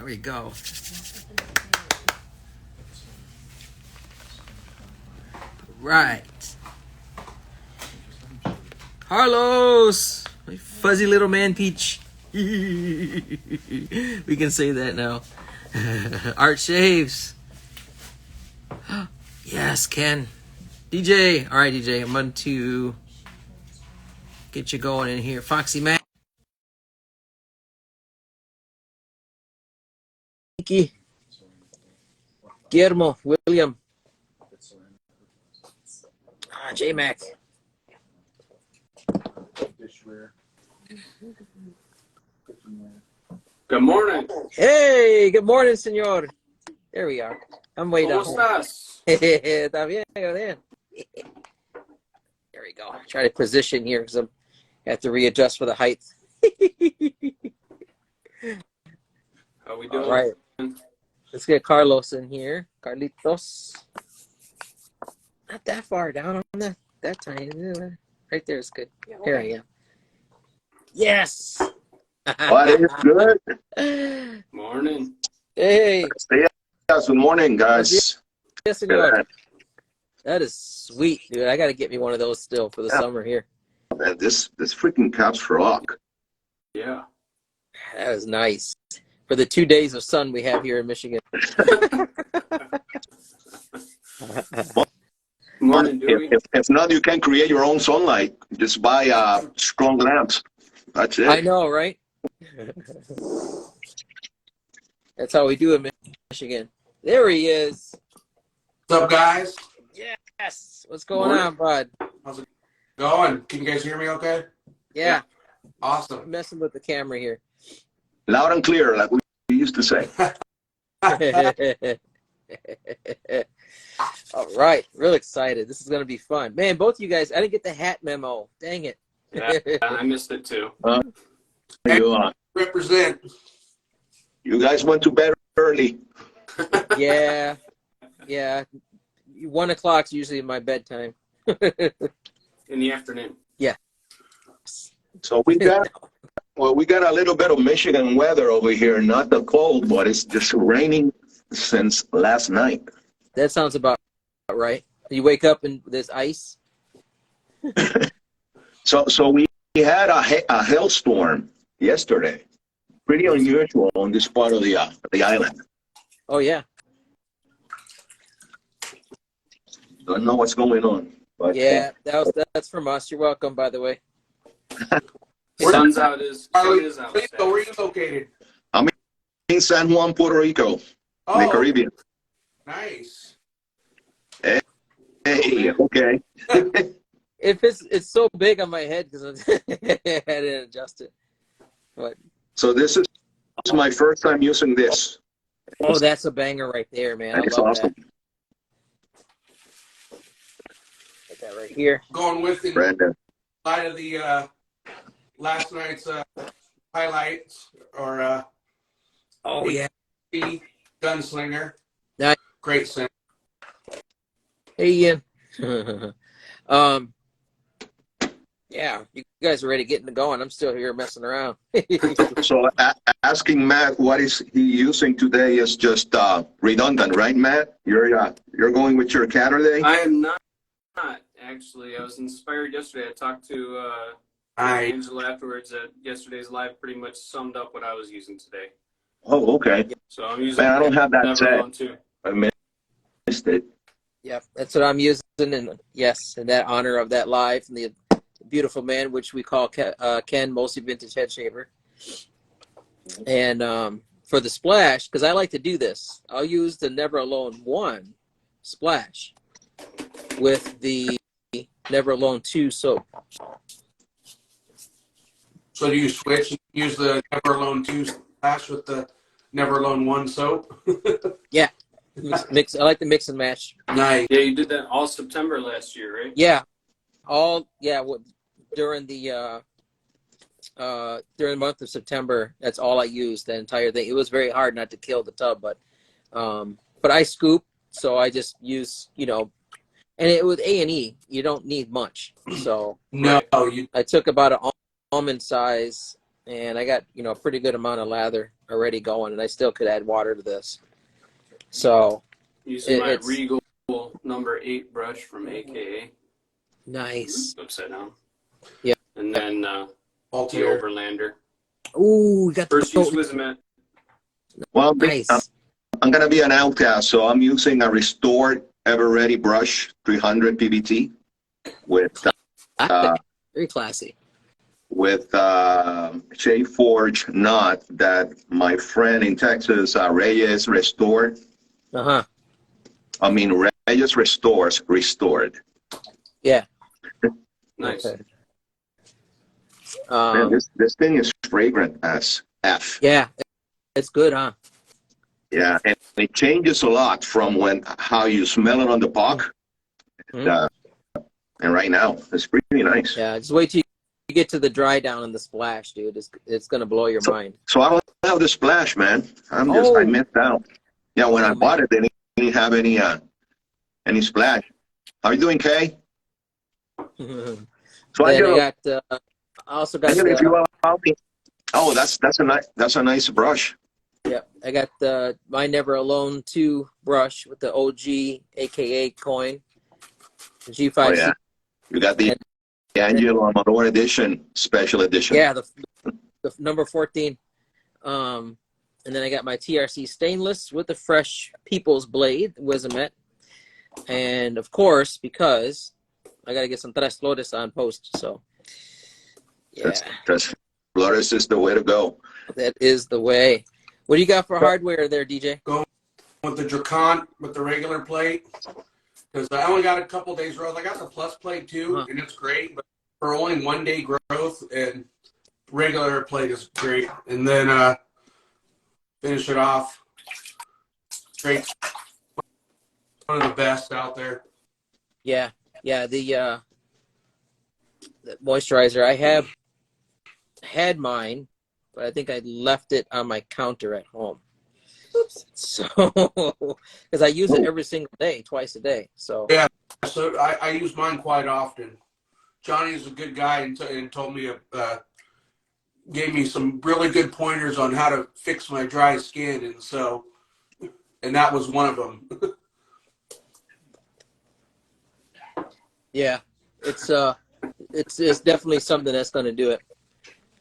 There we go. Right. Carlos! My fuzzy little man peach. We can say that now. Art shaves. Yes, Ken. DJ. Alright, DJ. I'm going to get you going in here. Foxy Mac. Mickey. Guillermo. William. J Mac. Good morning. Hey, good morning, senor. There we are. I'm way down. ¿Cómo estás? Está bien, bien. There we go. Try to position here because I have to readjust for the height. How we doing? All right. Let's get Carlos in here. Carlitos. Not that far down on that tiny. Right there is good. Here I am. Yes. What is good? Morning. Hey. Good morning, guys. Yes, senor. That is sweet, dude. I got to get me one of those still for the summer here. Man, this freaking Caps rock. Yeah. That is nice. For the 2 days of sun we have here in Michigan. Morning, Dewey. If not, you can create your own sunlight. Just buy strong lamps. That's it. I know, right? That's how we do it in Michigan. There he is. What's up, guys? Yes. What's going on, bud? How's it going? Can you guys hear me okay? Yeah. Awesome. I'm messing with the camera here. Loud and clear, like we used to say. All right. Real excited. This is going to be fun. Man, both of you guys, I didn't get the hat memo. Dang it. Yeah, I missed it too. Represent. You guys went to bed early. Yeah. 1 o'clock's usually my bedtime. In the afternoon. Yeah. So we got a little bit of Michigan weather over here. Not the cold, but it's just raining since last night. That sounds about right. You wake up and there's ice. So we had a hailstorm yesterday. Pretty unusual on this part of the island. Oh yeah. Don't know what's going on. But, Yeah, that's from us. You're welcome, by the way. Sun's out is Carlitos, out. where are you located? I'm in San Juan, Puerto Rico, the Caribbean. Nice. Hey, okay. If it's so big on my head because I didn't adjust it. But So this is my first time using this. oh, that's a banger right there, man. That's I love awesome. that. Get that right here. Going with the Brandon. side of the last night's highlights or Oh yeah. Gunslinger. Nice. Great singer. Hey Ian. Yeah, you guys are ready to get going. I'm still here messing around. So asking Matt what is he using today is just redundant, right, Matt? You're going with your Saturday? I am not actually. I was inspired yesterday. I talked to Angelo afterwards. Yesterday's live pretty much summed up what I was using today. Oh, okay. So I'm using. Man, I don't have that Never set. Alone too. I missed it. Yeah, that's what I'm using, and yes, in that honor of that live and the beautiful man, which we call Ken, mostly vintage head shaver. And for the splash, because I like to do this, I'll use the Never Alone 1 splash with the Never Alone 2 soap. So do you switch and use the Never Alone 2 splash with the Never Alone 1 soap? Yeah. Mix. I like to mix and match. Nice. Yeah, you did that all September last year, right? Yeah. During the month of September, that's all I used, the entire thing. It was very hard not to kill the tub, but I scoop, so I just use, and with A&E, you don't need much. So No, I took about an almond size, and I got, a pretty good amount of lather already going, and I still could add water to this. So Using my it's Regal number 8 brush from AKA. nice. Upside down. Yeah. And then the Overlander. Ooh, we got First the use Wizamet. Well, nice. I'm going to be an outcast, so I'm using a restored Ever Ready brush, 300 PBT, with Very classy. Shea Forge knot that my friend in Texas, Reyes, restored. Uh-huh. I mean, Reyes restores restored. Yeah. Nice. Okay. Man, this thing is fragrant as F. Yeah, it's good, huh? Yeah, and it changes a lot from how you smell it on the puck. Mm-hmm. And right now, it's pretty nice. Yeah, just wait till you get to the dry down and the splash, dude. It's gonna blow your mind. So I don't have the splash, man. I missed out. Yeah, when I bought it, they didn't have any splash. How you doing, Kay? So Then Angelo, I also got Angelo, if you allow me. Oh, that's a nice brush. Yep, I got the My Never Alone 2 brush with the OG AKA coin, the G5C. Oh yeah, you got the Angelo Amador edition, special edition. Yeah, the number 14. And then I got my TRC stainless with the fresh People's Blade, Wizamet. And of course, because I got to get some Tres Flores on post. So, yeah. Tres Flores is the way to go. That is the way. What do you got for hardware there, DJ? Going with the Dracon, with the regular plate. Because I only got a couple days growth. I got the plus plate too, and it's great. But for only 1 day growth, and regular plate is great. And then finish it off. Great. One of the best out there. Yeah, the moisturizer. I have had mine, but I think I left it on my counter at home. Oops. So, because I use it every single day, twice a day. So yeah, so I use mine quite often. Johnny's a good guy and told me, gave me some really good pointers on how to fix my dry skin, and that was one of them. yeah, it's definitely something that's going to do it.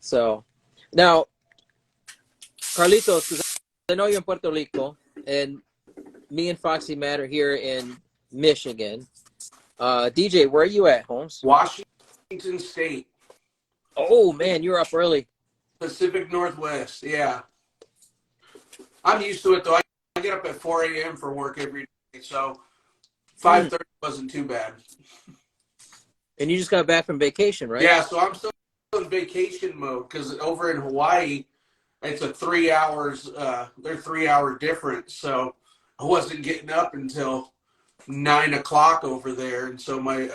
So now, Carlitos, because I know you're in Puerto Rico, and me and Foxy Matt are here in Michigan. DJ, where are you at, Holmes? Washington State. Oh man, you're up early. Pacific Northwest, yeah. I'm used to it though. I get up at 4 a.m. for work every day, so 5:30 wasn't too bad. And you just got back from vacation, right? Yeah, so I'm still in vacation mode because over in Hawaii, it's a 3 hours. They're 3 hour difference, so I wasn't getting up until 9 o'clock over there, and so my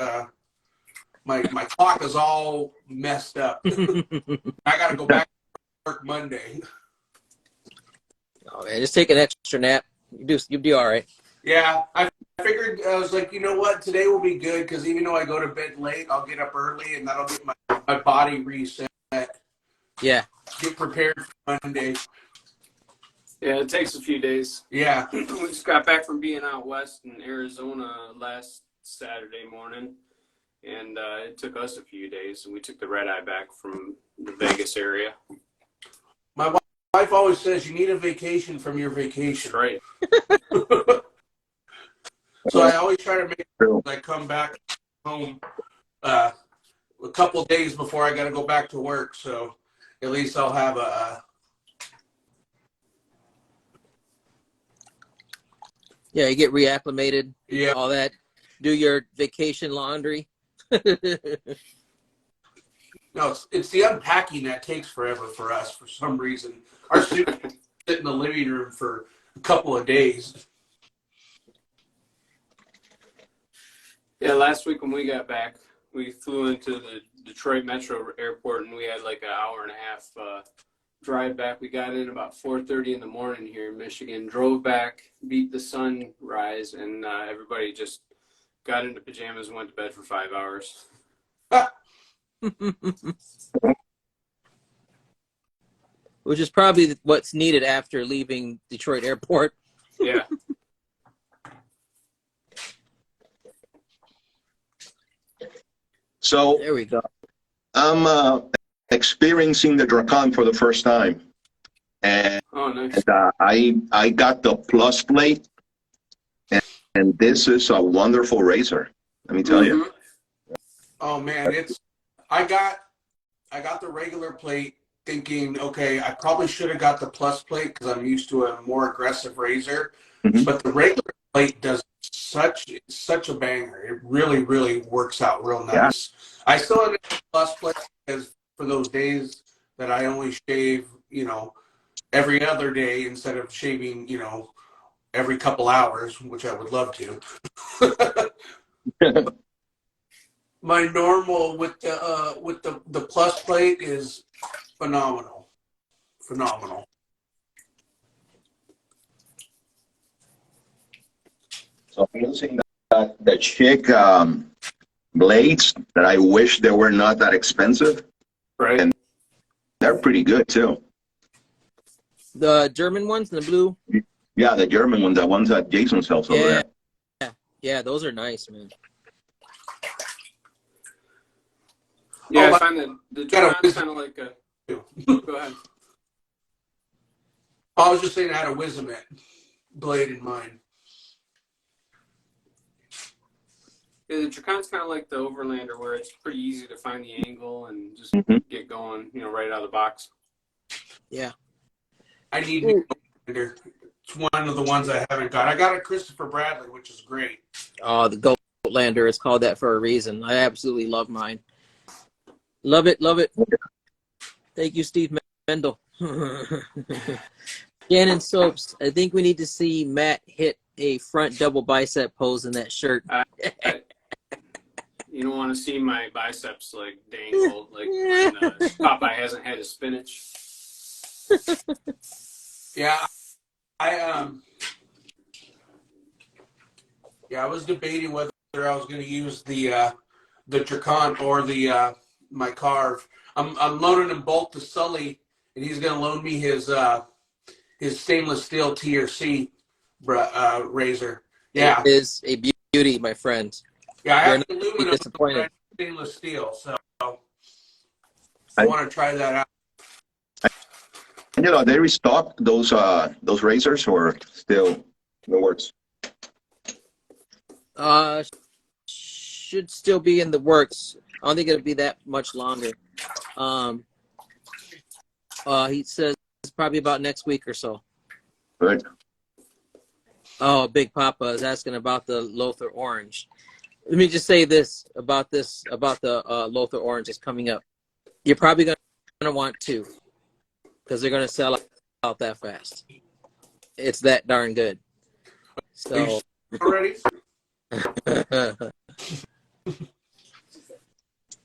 clock is all messed up. I got to go back to work Monday. Oh man, just take an extra nap. You'll be all right. Yeah, I figured, I was like, you know what, today will be good because even though I go to bed late, I'll get up early and that'll get my body reset. Yeah. Get prepared for Monday. Yeah, it takes a few days. Yeah. We just got back from being out west in Arizona last Saturday morning, and it took us a few days, and we took the red eye back from the Vegas area. My wife always says you need a vacation from your vacation. Right. So I always try to make sure I come back home a couple of days before I got to go back to work. So at least I'll have Yeah, you get reacclimated. Yeah. All that. Do your vacation laundry. No, it's the unpacking that takes forever for us for some reason. Our suit sit in the living room for a couple of days. Yeah, last week when we got back, we flew into the Detroit Metro Airport, and we had like an hour and a half drive back. We got in about 4:30 in the morning here in Michigan, drove back, beat the sunrise, and everybody just got into pajamas and went to bed for 5 hours. which is probably what's needed after leaving Detroit Airport. Yeah. So There we go. I'm experiencing the Dracan for the first time, and Oh, nice. I got the plus plate, and this is a wonderful razor. Let me tell you. Oh man, I got the regular plate thinking, okay, I probably should have got the plus plate because I'm used to a more aggressive razor. Mhm. But the regular plate does such a banger. It really, really works out real Yeah. nice. I still have the plus plate because for those days that I only shave, every other day instead of shaving, every couple hours, which I would love to. My normal with the plus plate is phenomenal. Phenomenal. So I'm using the chick blades that I wish they were not that expensive, Right. and they're pretty good too. The German ones in the blue. Yeah, the German ones, the ones that Jason sells over Yeah. there. Yeah, those are nice, man. Yeah, Oh, I find that the got a Dracan's kind of like a. Go ahead. I was just saying I had a Wizamet blade in mind. Yeah, the Dracan's kind of like the Overlander, where it's pretty easy to find the angle and just Mhm. get going, right out of the box. Yeah. I need me a Overlander. It's one of the ones I haven't got. I got a Christopher Bradley, which is great. Oh, the Goatlander is called that for a reason. I absolutely love mine. Love it, love it. Thank you, Steve Mendel. Shannon Soaps. I think we need to see Matt hit a front double bicep pose in that shirt. You don't want to see my biceps like dangle like when Popeye hasn't had his spinach. Yeah, I I was debating whether I was going to use the Dracan or the my carve. I'm loaning him both to Sully, and he's going to loan me his stainless steel TRC razor. It Yeah, is a beauty, my friend. yeah. I You're have not the gonna be aluminum, but I disappointed. have stainless steel, so I I, want to try that out. Angelo, they restocked those razors, or still in the works? Should still be in the works. I don't think it'll be that much longer. He says probably about next week or so. Good. Oh, Big Papa is asking about the Lothar Orange. Let me just say this about the Lothar Orange that's coming up. You're probably gonna want two because they're gonna sell out that fast. It's that darn good. So Already?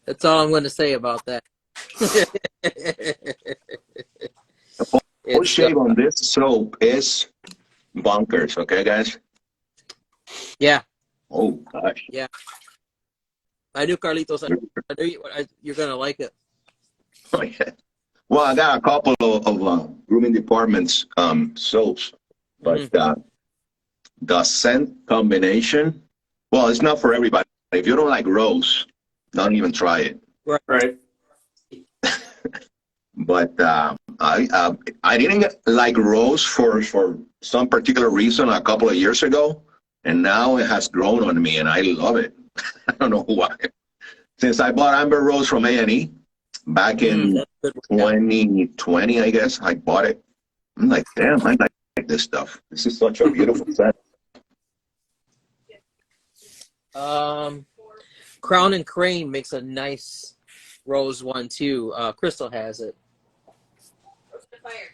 that's all I'm going to say about that. Full shave on this soap is bonkers. Okay, guys. Yeah. Oh gosh. Yeah. I knew Carlitos. I knew you're going to like it. Oh, yeah. Well, I got a couple of grooming departments soaps, but the scent combination, well, it's not for everybody. If you don't like rose, don't even try it. Right. But I didn't like rose for some particular reason a couple of years ago, and now it has grown on me, and I love it. I don't know why. Since I bought Amber Rose from A&E back in 2020, I guess I bought it. I'm like, damn, I like this stuff. This is such a beautiful scent. Crown and Crane makes a nice rose one too. Crystal has it.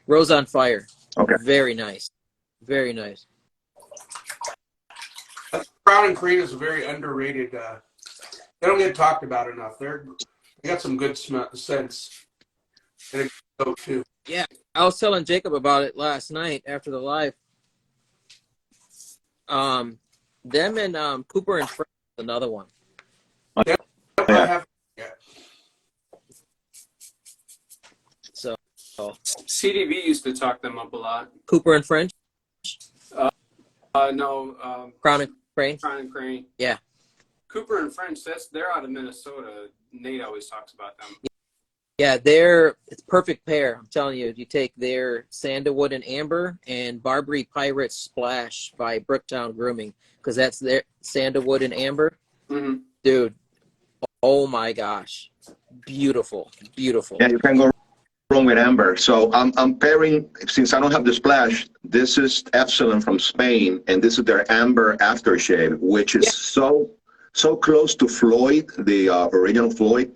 Rose on Fire. Okay. Very nice. Very nice. Crown and Cream is a very underrated. They don't get talked about enough. They got some good scents. And it goes too. Yeah, I was telling Jacob about it last night after the live. Them and Cooper and Frank, another one. I haven't yet. So CDV used to talk them up a lot. Cooper and French, No, Crown and Crane. Crown and Crane. Yeah. Cooper and French, they're out of Minnesota. Nate always talks about them. Yeah, it's perfect pair. I'm telling you, you take their Sandalwood and Amber and Barbary Pirate Splash by Brooktown Grooming, because that's their Sandalwood and Amber. Mm-hmm. Dude, oh my gosh, beautiful. Yeah, you can go wrong with amber. So I'm pairing, since I don't have the splash, this is Epsilon from Spain, and this is their amber aftershave, which is so close to Floyd, the original Floyd,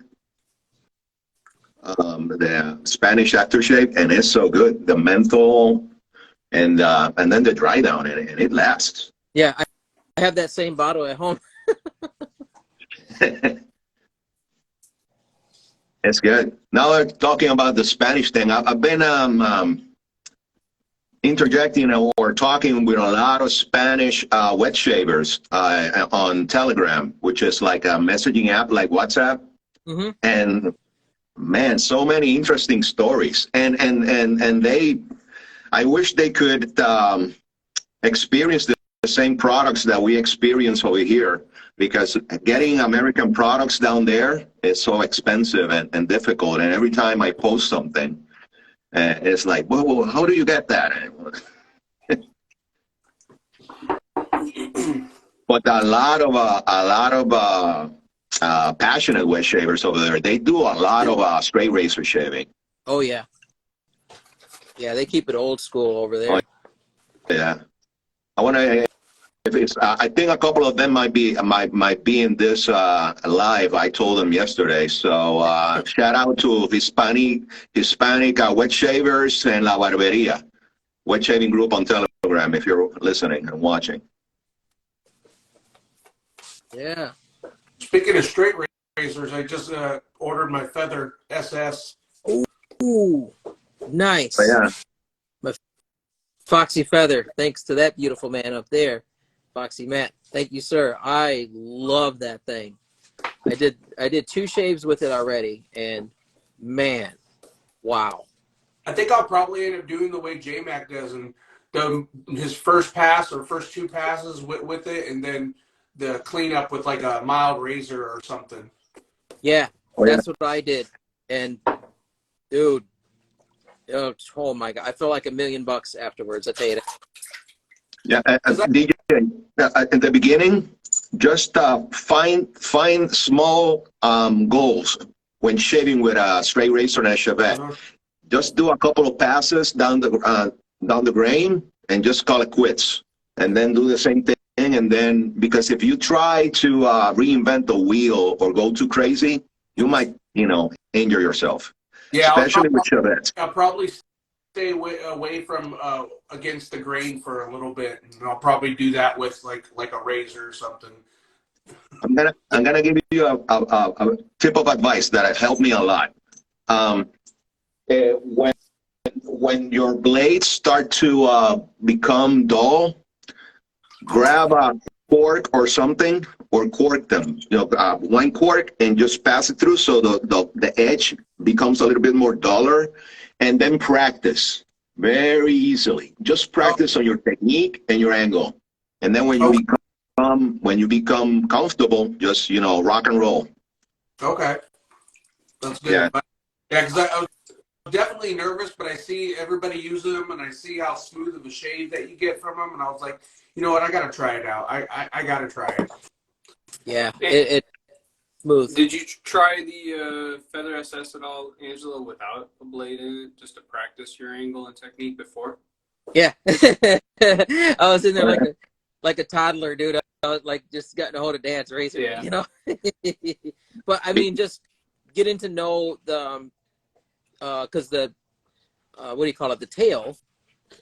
the Spanish aftershave, and it's so good. The menthol and then the dry down, and it lasts. Yeah, I have that same bottle at home. It's good. Now we're talking about the Spanish thing. I've been interjecting or talking with a lot of Spanish wet shavers on Telegram, which is like a messaging app like WhatsApp. Mm-hmm. And man, so many interesting stories. And I wish they could experience the same products that we experience over here, because getting American products down there is so expensive and difficult. And every time I post something, it's like, well, how do you get that? But a lot of passionate wet shavers over there, they do a lot of straight razor shaving. Oh yeah, they keep it old school over there. Oh, yeah, I want to. If it's, I think a couple of them might be in this live. I told them yesterday. So shout out to Hispanic wet shavers and La Barberia wet shaving group on Telegram. If you're listening and watching. Yeah. Speaking of straight razors, I just ordered my Feather SS. Ooh, nice. But yeah. My Foxy Feather. Thanks to that beautiful man up there, Foxy Matt. Thank you, sir. I love that thing. I did 2 shaves with it already, and man, wow. I think I'll probably end up doing the way J-Mac does, and his first pass or first 2 passes with it, and then the cleanup with like a mild razor or something. Yeah, that's what I did. And dude, oh my God, I felt like $1 million afterwards. I tell you that. Yeah, DJ, in the beginning, just find small goals when shaving with a straight razor and a Chevette. Uh-huh. Just do a couple of passes down the grain and just call it quits, and then do the same thing. And then, because if you try to reinvent the wheel or go too crazy, you might, injure yourself. Yeah, especially with Chevettes. I'll probably stay away from against the grain for a little bit, and I'll probably do that with like a razor or something. I'm gonna give you a tip of advice that has helped me a lot. When your blades start to become dull, grab a cork or something, or cork them. One cork, and just pass it through so the edge becomes a little bit more duller, and then practice very easily. Just practice on your technique and your angle, and then when you become comfortable, just rock and roll. Okay, that's good. Yeah, because I was definitely nervous, but I see everybody using them, and I see how smooth of a shave that you get from them, and I was like, you know what, I gotta try it out. I gotta try it. Yeah, it's smooth. Did you try the Feather SS at all, Angelo, without a blade in it, just to practice your angle and technique before? Yeah. I was in there like a toddler, dude. I was like just getting a hold of Dad's razor, Yeah. But I mean, just getting to know the, because the, what do you call it? The tail,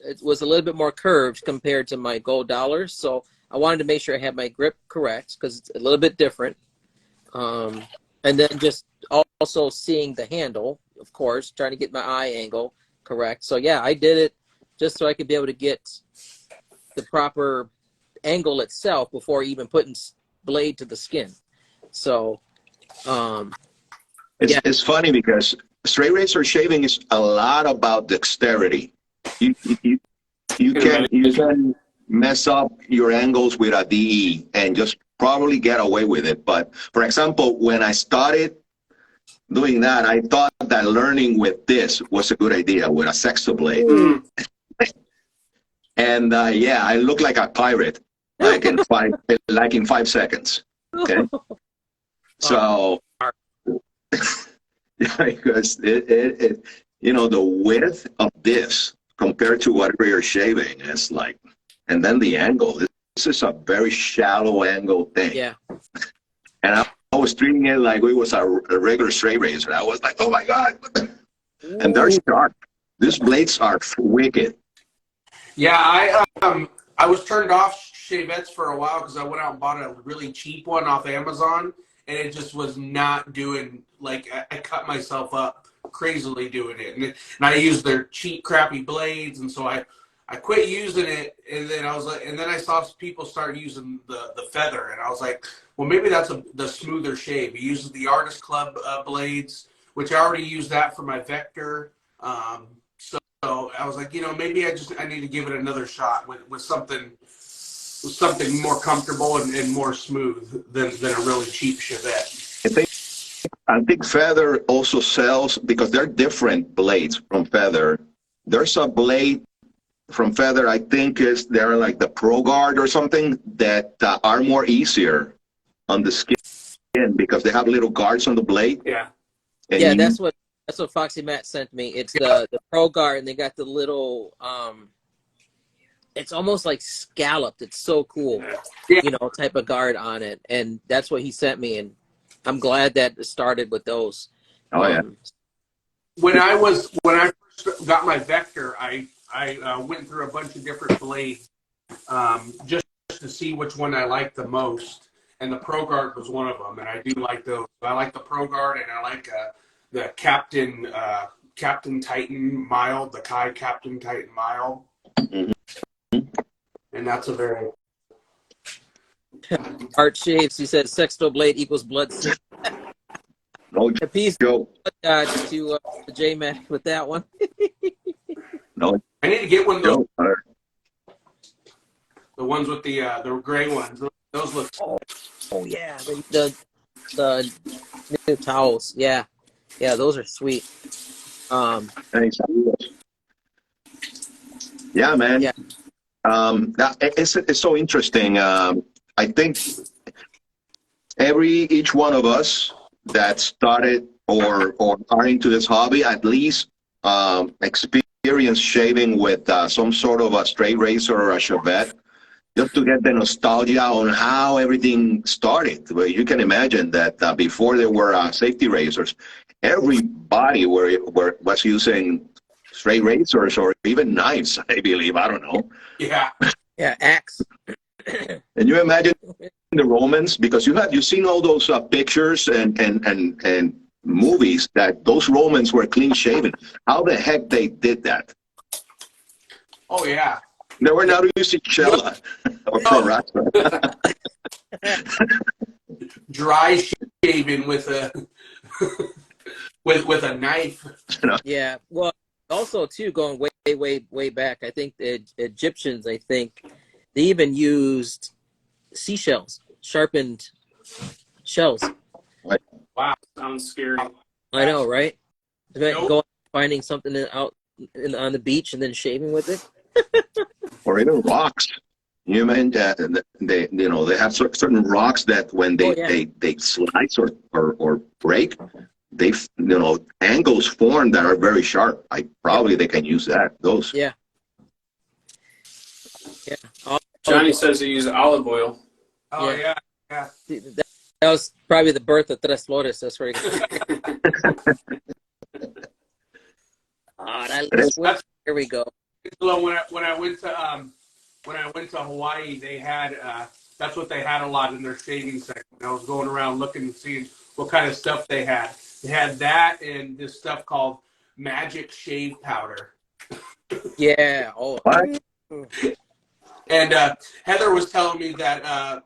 it was a little bit more curved compared to my gold dollars. So I wanted to make sure I had my grip correct, because it's a little bit different. And then just also seeing the handle, of course, trying to get my eye angle correct. So yeah, I did it just so I could be able to get the proper angle itself before even putting blade to the skin. So it's funny because straight razor shaving is a lot about dexterity. You, you, you can mess up your angles with a DE and just probably get away with it. But for example, when I started doing that, I thought that learning with this was a good idea with a sexto blade. Mm. And yeah, I look like a pirate, like in 5 seconds. Okay, so yeah, because it you know, the width of this compared to whatever you're shaving is like, and then the angle. This is a very shallow angle thing. Yeah. And I was treating it like it was a regular straight razor. I was like, oh my God. And they're sharp. These blades are wicked. Yeah, I was turned off shavettes for a while because I went out and bought a really cheap one off Amazon, and it just was not doing, like, I cut myself up crazily doing it. And I used their cheap, crappy blades, and so I quit using it, and then I was like, and then I saw people start using the feather, and I was like, well, maybe that's the smoother shave. He uses the Artist Club blades, which I already used that for my Vector. So I was like, you know, maybe I need to give it another shot with something more comfortable and more smooth than a really cheap Chevette. I think Feather also sells, because they're different blades from Feather. There's a blade from Feather, I think they're like the Pro Guard or something, that are more easier on the skin because they have little guards on the blade. Yeah. And Yeah, that's what Foxy Matt sent me. It's the Pro Guard, and they got the little it's almost like scalloped. It's so cool. Yeah. You know, type of guard on it. And that's what he sent me, and I'm glad that it started with those. Oh yeah. When I first got my Vector, I went through a bunch of different blades just to see which one I liked the most, and the Pro Guard was one of them, and I do like those. I like the Pro Guard, and I like the Captain Titan Mild, the Kai Captain Titan Mild, and that's a very Art Shaves, he said sexto blade equals blood. No A piece joke. to J-Mac with that one. No I need to get one of those, joke. the ones with the gray ones. Those look. Oh yeah, the new towels. Yeah, those are sweet. Thanks. Yeah, man. Yeah. It's so interesting. I think each one of us that started or are into this hobby at least experience shaving with some sort of a straight razor or a Chevette, just to get the nostalgia on how everything started. Well, you can imagine that before there were safety razors, everybody was using straight razors or even knives, I believe. I don't know. Yeah. Yeah, axe. And you imagine the Romans, because you've seen all those pictures and movies that those Romans were clean shaven. How the heck they did that? Oh yeah. They were not using Shella or Prorata. Dry shaving with a with a knife. Yeah. Well, also too, going way back, I think the Egyptians, they even used seashells, sharpened shells. Wow, sounds scary. I know, right? Nope. Going finding something out on the beach and then shaving with it. Or even rocks. You mean they have certain rocks that when they slice or break, they angles form that are very sharp. They can use those. Yeah. Johnny says he uses olive oil. Oh Yeah. yeah. That was probably the birth of Tres Flores. That's where he here we go. So when I went to Hawaii, they had that's what they had a lot in their shaving section. I was going around looking and seeing what kind of stuff they had. They had that and this stuff called Magic Shave Powder. Yeah. Oh. What? And Heather was telling me that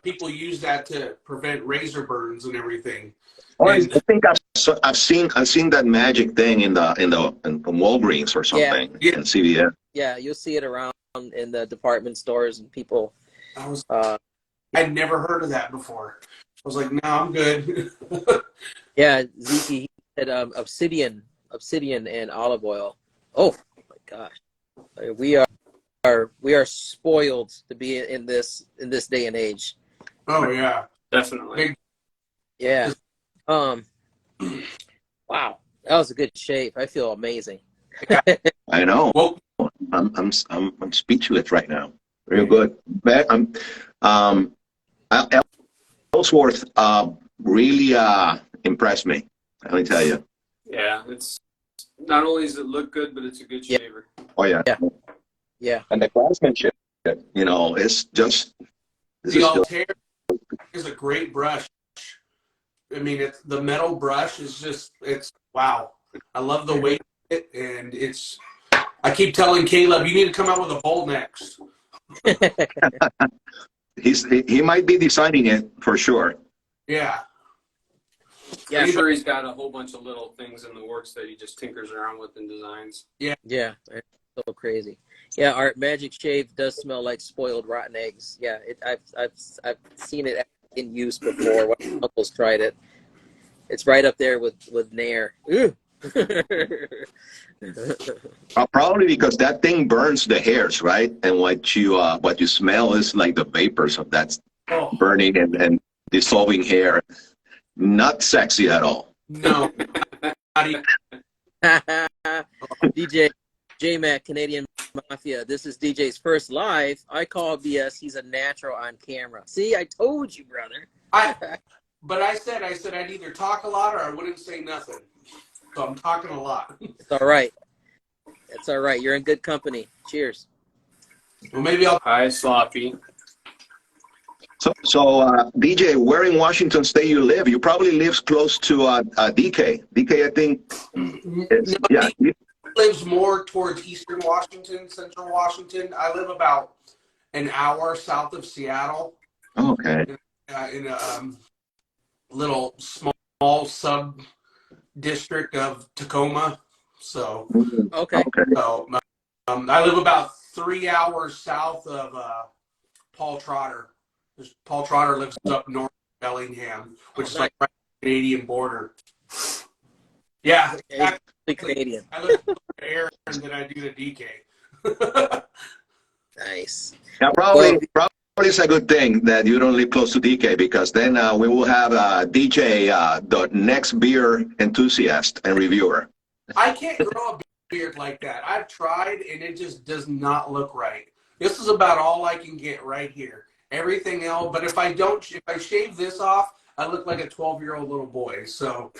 people use that to prevent razor burns and everything. Oh, I And, think I've so I've seen that magic thing in Walgreens or Yeah, something Yeah. in CVS. yeah, you'll see it around in the department stores and people. I was Uh, I'd never heard of that before. I was like, no, I'm good. yeah, Zeke he said obsidian and olive oil. Oh my gosh, we are spoiled to be in this day and age. Oh yeah. Definitely. Yeah. Um. Wow, that was a good shave. I feel amazing. I know. Well, I'm speechless right now. Real good. But Ellsworth really impressed me. Let me tell you. Yeah, it's not only does it look good, but it's a good Yeah. shaver. Oh yeah. Yeah. Yeah. And the craftsmanship, it's just this the is just Altair is a great brush. I mean, the metal brush is just, it's wow. I love the weight of it, and it's. I keep telling Caleb, you need to come out with a bowl next. he might be designing it for sure. Yeah. Yeah. I'm sure he's got a whole bunch of little things in the works that he just tinkers around with and designs. Yeah, it's so crazy. Yeah, our magic shave does smell like spoiled rotten eggs. Yeah, I've seen it in use before. When my uncles tried it, it's right up there with Nair. Ew. Probably because that thing burns the hairs, right? And what you smell is like the vapors of that Oh burning and dissolving hair. Not sexy at all. no. Not even. DJ J-Mac, Canadian Mafia. This is DJ's first live. I call BS. He's a natural on camera. See, I told you, brother. But I said I'd either talk a lot or I wouldn't say nothing. So I'm talking a lot. It's all right. It's all right. You're in good company. Cheers. Well, maybe I'll. Hi, Sloppy. So DJ, where in Washington State you live? You probably live close to DK. DK, I think. No, Yeah. he lives more towards eastern Washington, central Washington. I live about an hour south of Seattle. Okay. In a little small sub district of Tacoma. So, Okay. so I live about 3 hours south of Paul Trotter. Paul Trotter lives up north of Bellingham, which is like right at the Canadian border. Yeah, Exactly. Canadian. I live closer to Aaron than I do to DK. Nice. Yeah, probably it's a good thing that you don't live close to DK because then we will have DJ, the next beer enthusiast and reviewer. I can't grow a beard like that. I've tried, and it just does not look right. This is about all I can get right here. Everything else, but if I shave this off, I look like a 12-year-old little boy. So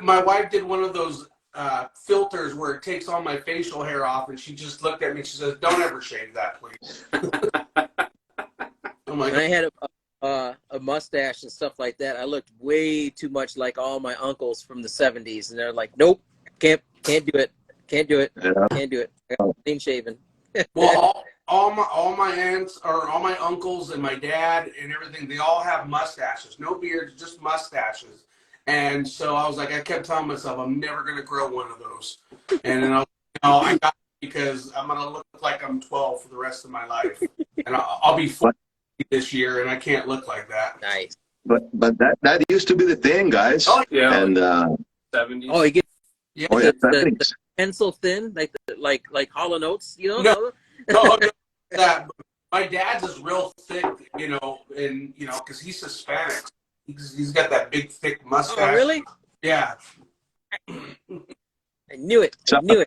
my wife did one of those filters where it takes all my facial hair off, and she just looked at me and she says, "Don't ever shave that, please." I'm like, When I had a mustache and stuff like that, I looked way too much like all my uncles from the 70s, and they're like, "Nope, can't do it, can't do it, can't do it. I got clean shaven." well, all my aunts or all my uncles and my dad and everything, they all have mustaches, no beards, just mustaches. And so I was like, I kept telling myself, I'm never gonna grow one of those. And then I got it because I'm gonna look like I'm 12 for the rest of my life, and I'll be 40 this year, and I can't look like that. Nice. But that used to be the thing, guys. Oh Yeah, And 70s. Oh, you get yeah, oh yeah, the pencil thin, like Hall & Oates, you know? No. no, that. My dad's is real thick, and because he's Hispanic, he's got that big thick mustache. Oh, really? Yeah. I knew it. So- I knew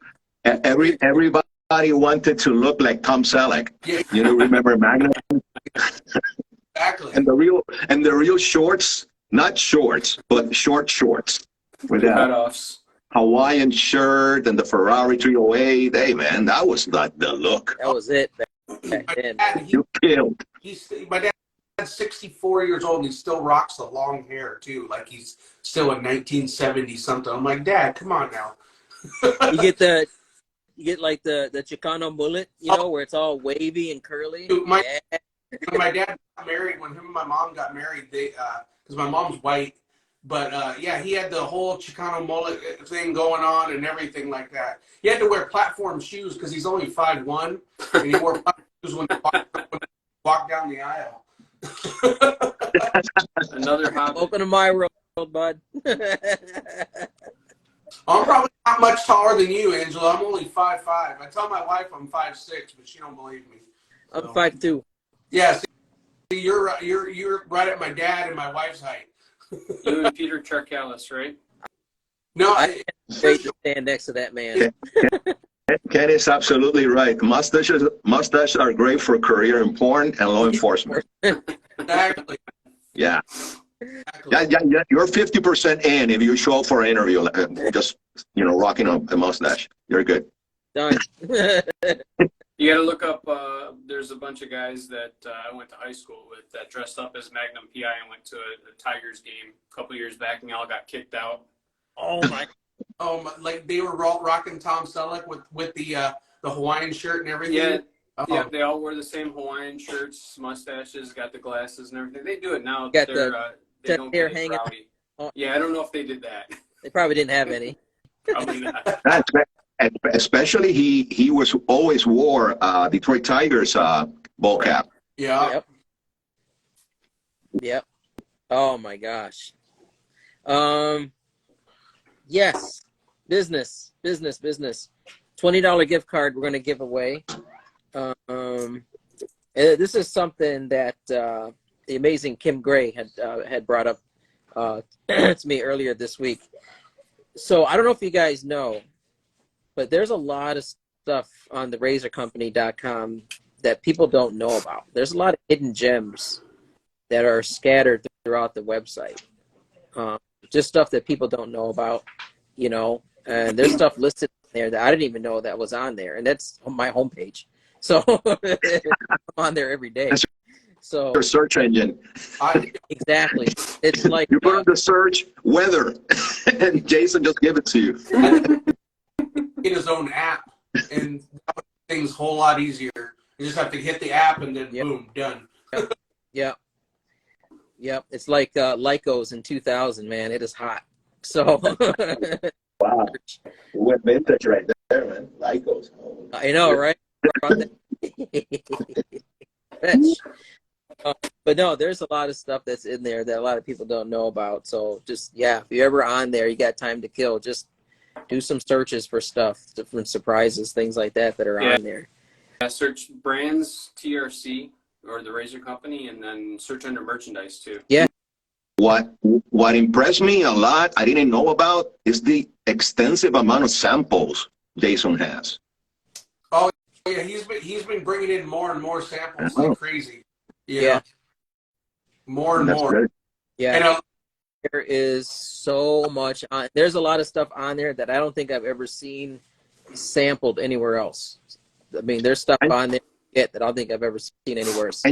it. everybody wanted to look like Tom Selleck. Yeah. Remember Magnum Exactly. and the real shorts, not shorts, but shorts with that Cutoffs. Hawaiian shirt and the Ferrari 308. Hey man, that was not the look. That was it back My then. dad, You killed. my dad's 64 years old and he still rocks the long hair too, like he's still in 1970 something. I'm like, Dad, come on now. You get like the Chicano mullet, where it's all wavy and curly. Dude, my Yeah. dad married, when him and my mom got married, they because my mom's white, but yeah, he had the whole Chicano mullet thing going on and everything like that. He had to wear platform shoes because he's only 5'1", and he wore platform shoes when he walked down the aisle. Another hobby. Welcome to my world, bud. I'm probably not much taller than you, Angelo. I'm only 5'5". I tell my wife I'm 5'6", but she don't believe me. I'm 5'2". Yeah, see, you're right at my dad and my wife's height. You and Peter Charcalis, right? No, I can't wait to stand next to that man. Ken is absolutely right. Mustaches are great for career in porn and law enforcement. exactly. Yeah. Exactly. Yeah. You're 50% in if you show up for an interview, just, rocking a mustache. You're good. Done. You got to look up. There's a bunch of guys that I went to high school with that dressed up as Magnum PI and went to a Tigers game a couple years back, and they all got kicked out. Oh my! Like they were rocking Tom Selleck with the Hawaiian shirt and everything. Yeah, Oh. yeah. They all wore the same Hawaiian shirts, mustaches, got the glasses and everything. They do it now. Got They don't hair get as hanging. rowdy. Oh. Yeah, I don't know if they did that. They probably didn't have any. Probably not. Especially he was always wore Detroit Tigers ball cap. Yeah. Yep. Oh my gosh. Yes. Business. $20 gift card we're going to give away. This is something that the amazing Kim Gray had brought up to me earlier this week. So I don't know if you guys know, but there's a lot of stuff on the razorcompany.com that people don't know about. There's a lot of hidden gems that are scattered throughout the website. Just stuff that people don't know about, and there's stuff listed there that I didn't even know that was on there. And that's on my homepage. So I'm on there every day. So Your search engine. Exactly. It's like You put on the search weather, and Jason just give it to you. Get his own app, and that makes things a whole lot easier. You just have to hit the app, and then boom, done. Yep. It's like Lycos in 2000, man. It is hot. So Wow. Went vintage right there, man. Lycos. Oh. I know, right? But no, there's a lot of stuff that's in there that a lot of people don't know about. So just, if you're ever on there, you got time to kill, just do some searches for stuff, different surprises, things like that are on there. Search brands, TRC, or the Razor Company, and then search under merchandise too. Yeah. What impressed me a lot, I didn't know about, is the extensive amount of samples Jason has. Oh yeah, he's been bringing in more and more samples like crazy. Yeah. More and more. Good. Yeah. There is so much on. There's a lot of stuff on there that I don't think I've ever seen sampled anywhere else. I mean, there's stuff on there that I don't think I've ever seen anywhere else.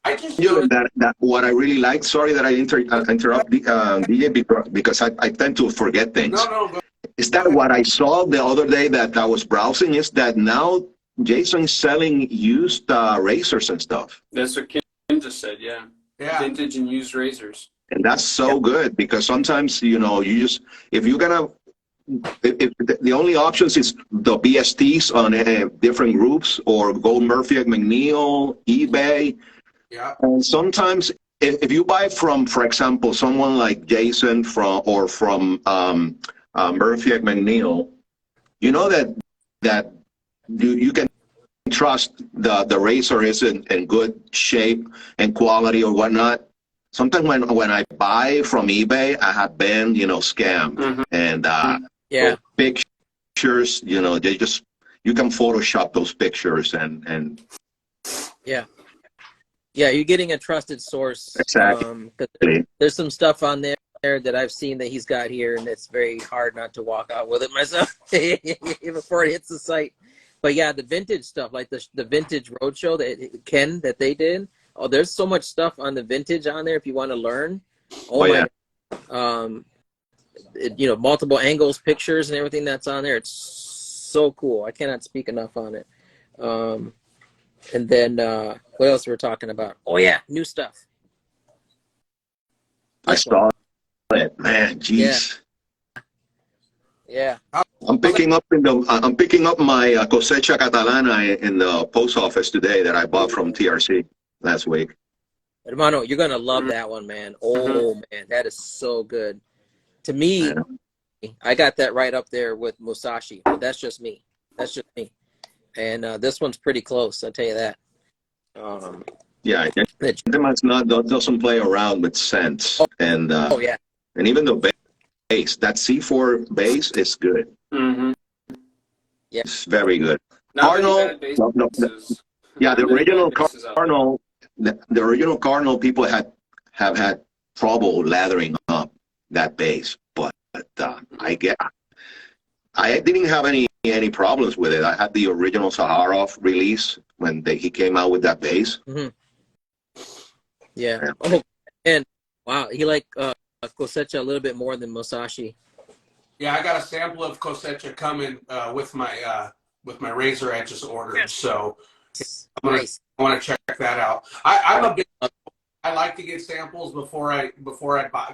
I just that what I really like. Sorry that I interrupt DJ because I tend to forget things. No. Is that what I saw the other day that I was browsing? Is that now Jason's selling used razors and stuff? That's what Kim just said. Yeah. Vintage and used razors. And that's so good because sometimes you just if you're gonna. If the only options is the BSTs on different groups or Gold Murphy at McNeil, eBay. Yeah. And sometimes if you buy from, for example, someone like Jason from Murphy at McNeil, you know that you can trust the razor is in good shape and quality or whatnot. Sometimes when I buy from eBay, I have been scammed and pictures, they just you can Photoshop those pictures and you're getting a trusted source. Exactly. There's some stuff on there that I've seen that he's got here, and it's very hard not to walk out with it myself before it hits the site. But yeah, the vintage stuff, like the vintage roadshow that they did. Oh, there's so much stuff on the vintage on there if you want to learn. Multiple angles, pictures, and everything that's on there. It's so cool. I cannot speak enough on it. And then what else we're talking about? Oh yeah, new stuff. I This one. saw it, man. Jeez. Yeah. I'm picking up my cosecha catalana in the post office today that I bought from TRC last week. Hermano, you're gonna love that one, man. Oh man, that is so good. To me, I got that right up there with Musashi, but that's just me. That's just me. And this one's pretty close, I'll tell you that. Yeah, doesn't play around with scents, and yeah, and even the bass, that C4 bass is good. Mm-hmm. Yeah, it's very good. Not Cardinal, many bad basses. yeah, the Not many original bad basses out there. Cardinal, the original Cardinal people have had trouble lathering up that bass, but I didn't have any problems with it. I had the original Saharov release when he came out with that bass. mm-hmm. Yeah. Oh, and wow, he like Cosecha a little bit more than Musashi. Yeah, I got a sample of cosecha coming with my razor I just ordered. So I want to check that out. I'm a big. I like to get samples before I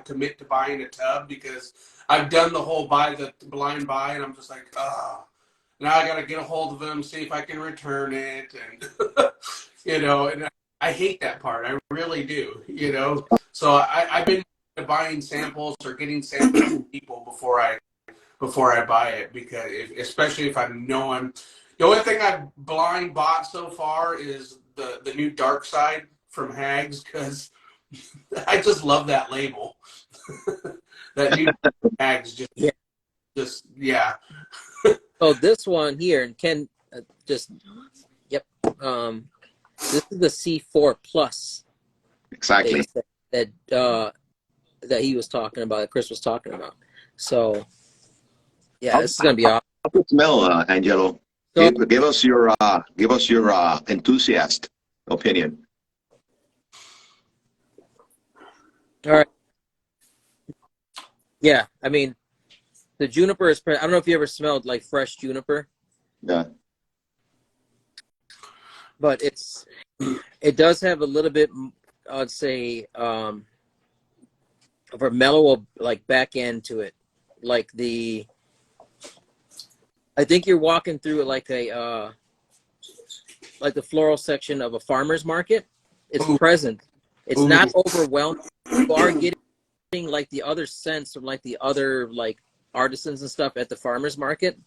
commit to buying a tub, because I've done the whole blind buy, and I'm just like, now I got to get a hold of them, see if I can return it, and and I hate that part. I really do, So I've been buying samples or getting samples from people before I buy it, because especially if I know the only thing I've blind bought so far is the new Dark Side from Hags, because I just love that label. That new Hags just yeah. Oh, this one here, and Ken yep. This is the C4 Plus. Exactly. That he was talking about, that Chris was talking about. So yeah, this is gonna be awesome. How's it smell, Angelo? So, give us your enthusiast opinion. all right. Yeah, I mean, the juniper is. I don't know if you ever smelled like fresh juniper. Yeah. But it does have a little bit, I'd say, of a mellow like back end to it, like I think you're walking through like the floral section of a farmer's market. It's present. It's not overwhelming. You are getting like the other scents from like the other like artisans and stuff at the farmer's market.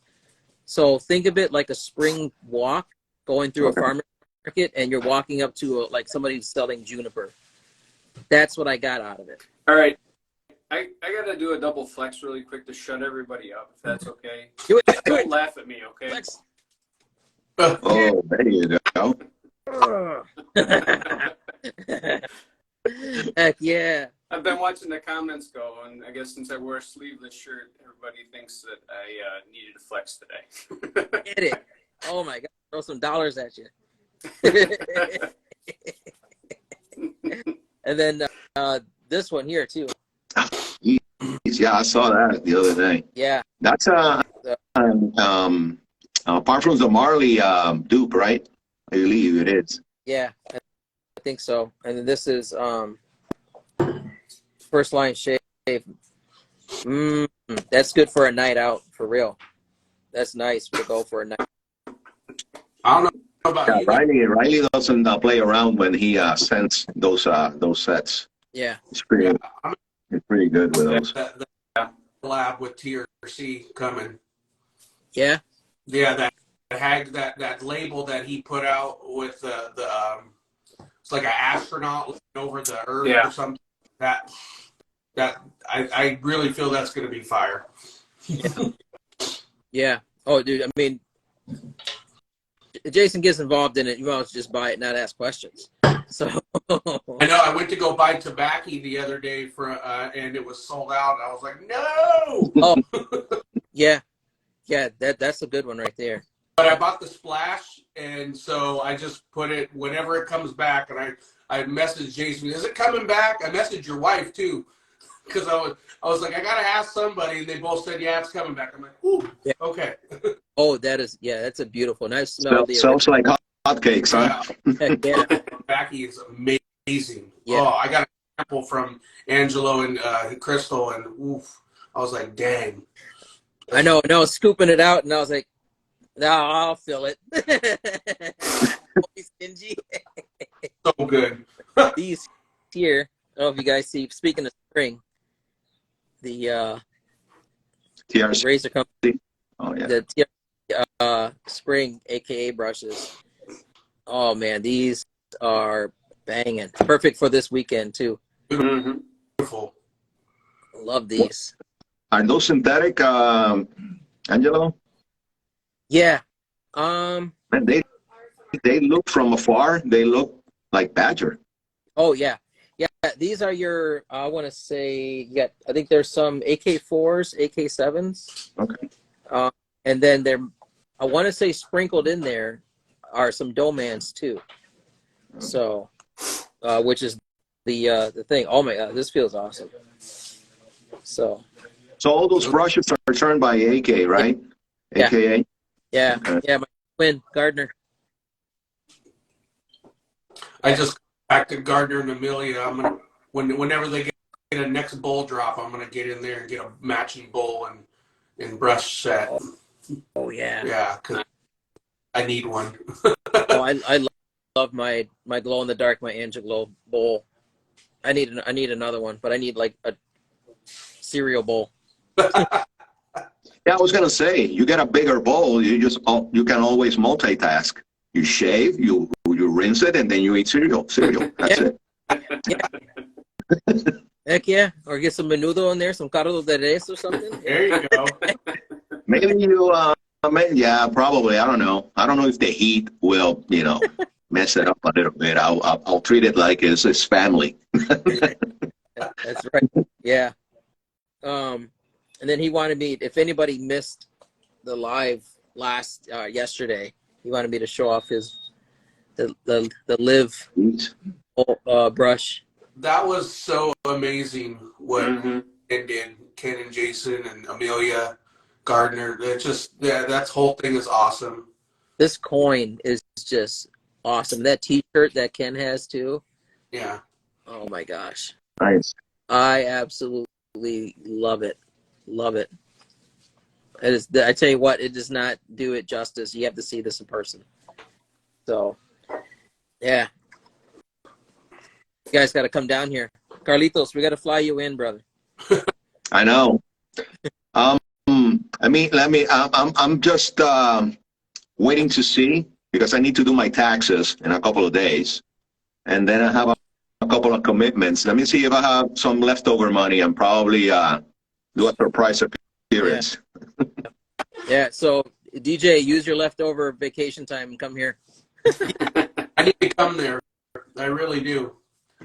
So think of it like a spring walk going through a farmer's market, and you're walking up to like somebody selling juniper. That's what I got out of it. All right. I got to do a double flex really quick to shut everybody up, if that's okay. Do it. Don't laugh at me, okay? Flex. Oh, there you go. Heck yeah. I've been watching the comments go, and I guess since I wear a sleeveless shirt, everybody thinks that I needed a flex today. Get it. Oh my God. Throw some dollars at you. And then this one here too. Yeah, I saw that the other day. Yeah. That's apart from the Marley dupe, right? I believe it is. Yeah, I think so. And then this is First Line Shave. That's good for a night out, for real. That's nice to go for a night. I don't know about you. Riley doesn't play around when he sends those sets. Yeah. It's pretty good with those. The collab with TRC coming. Yeah. Yeah, that label that he put out with the it's like an astronaut looking over the Earth or something. That I really feel that's going to be fire. Yeah. Oh, dude. I mean, Jason gets involved in it. You might just buy it, not ask questions. So I know. I went to go buy tobacco the other day and it was sold out. And I was like, no. Oh, yeah. That's a good one right there. But I bought the splash, and so I just put it whenever it comes back. And I messaged Jason, is it coming back? I messaged your wife too, because I was like, I gotta ask somebody, and they both said, yeah, it's coming back. I'm like, ooh, okay. Oh, that's a beautiful, nice smell. Smells like hotcakes, huh? Heck yeah. Backy is amazing. Yeah. Oh, I got a sample from Angelo and Crystal, and oof, I was like, dang. I know. And I was scooping it out, and I was like, "No, I'll fill it." Always stingy. So good. These here. I don't know if you guys see. Speaking of spring, the TRC. razor company, Oh, yeah. the spring AKA brushes. Oh man, these are banging. Perfect for this weekend too. Mm-hmm. Beautiful. Love these. Are those synthetic, Angelo? Yeah. Man, they look from afar, they look like badger. Oh yeah. Yeah. These are your. I want to say. Yeah. I think there's some AK4s, AK7s. Okay. And then there, I want to say sprinkled in there are some Domans too. So, which is the thing. Oh my god, this feels awesome. So all those brushes are turned by AK, right? Yeah. AKA? yeah, Okay. yeah. My twin Gardner. I just contacted Gardner and Amelia. I'm gonna whenever they get a next bowl drop, I'm gonna get in there and get a matching bowl and brush set. Oh yeah. Yeah, because I need one. Oh, I love my glow in the dark, my Angelo bowl. I need another one, but I need like a cereal bowl. Yeah, I was gonna say, you get a bigger bowl, you can always multitask. You shave, you rinse it, and then you eat cereal. That's Yeah. it. Heck yeah, or get some menudo in there, some Carlitos de res or something. There you go. Maybe yeah, probably. I don't know. I don't know if the heat will, mess it up a little bit. I'll treat it like it's family. That's right. Yeah. And then he wanted me, if anybody missed the live yesterday, he wanted me to show off the live brush. That was so amazing what Mm-hmm. Ken did. Ken and Jason and Amelia Gardner. That whole thing is awesome. This coin is just awesome. That T-shirt that Ken has too. Yeah. Oh my gosh. Nice. I absolutely love it. Love it. It is. I tell you what, it does not do it justice. You have to see this in person. So, yeah. You guys got to come down here. Carlitos, we got to fly you in, brother. I know. I'm just waiting to see, because I need to do my taxes in a couple of days, and then I have a couple of commitments. Let me see if I have some leftover money and probably do a surprise appearance. Yeah. So, DJ, use your leftover vacation time and come here. I need to come there. I really do.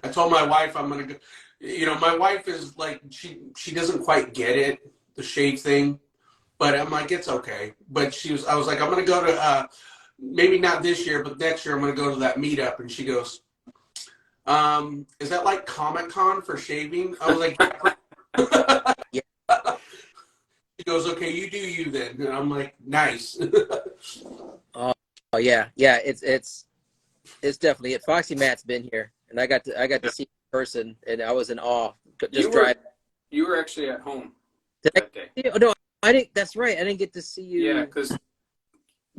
I told my wife I'm gonna go. My wife is like she doesn't quite get it, the shave thing, but I'm like, it's okay. But I was like, I'm gonna go to maybe not this year, but next year I'm gonna go to that meetup, and she goes, is that like Comic-Con for shaving? I was like, Yeah. She goes, okay, you do you then. And I'm like, nice. Oh yeah. It's definitely it. Foxy Matt's been here, and I got to see him in person, and I was in awe. You were actually at home Did that day. Oh, no, I didn't. That's right. I didn't get to see you. Yeah, because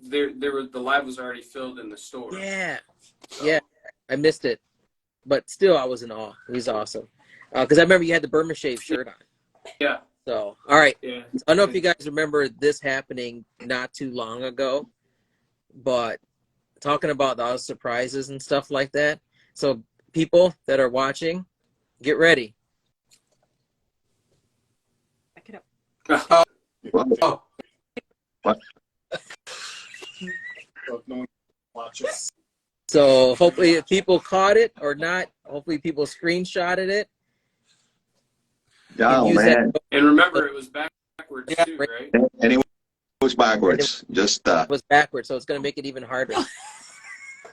the live was already filled in the store. Yeah. So. Yeah. I missed it, but still, I was in awe. He's awesome. Because I remember you had the Burma Shave shirt on. Yeah. So, all right. Yeah. I don't know if you guys remember this happening not too long ago, but talking about those surprises and stuff like that. So, people that are watching, get ready. Back it up. Oh, What? So, hopefully, if people caught it or not, hopefully, people screenshotted it. Oh, Use man. And remember, it was backwards Yeah, too, right? And it was backwards. Just It was backwards, so it's going to make it even harder.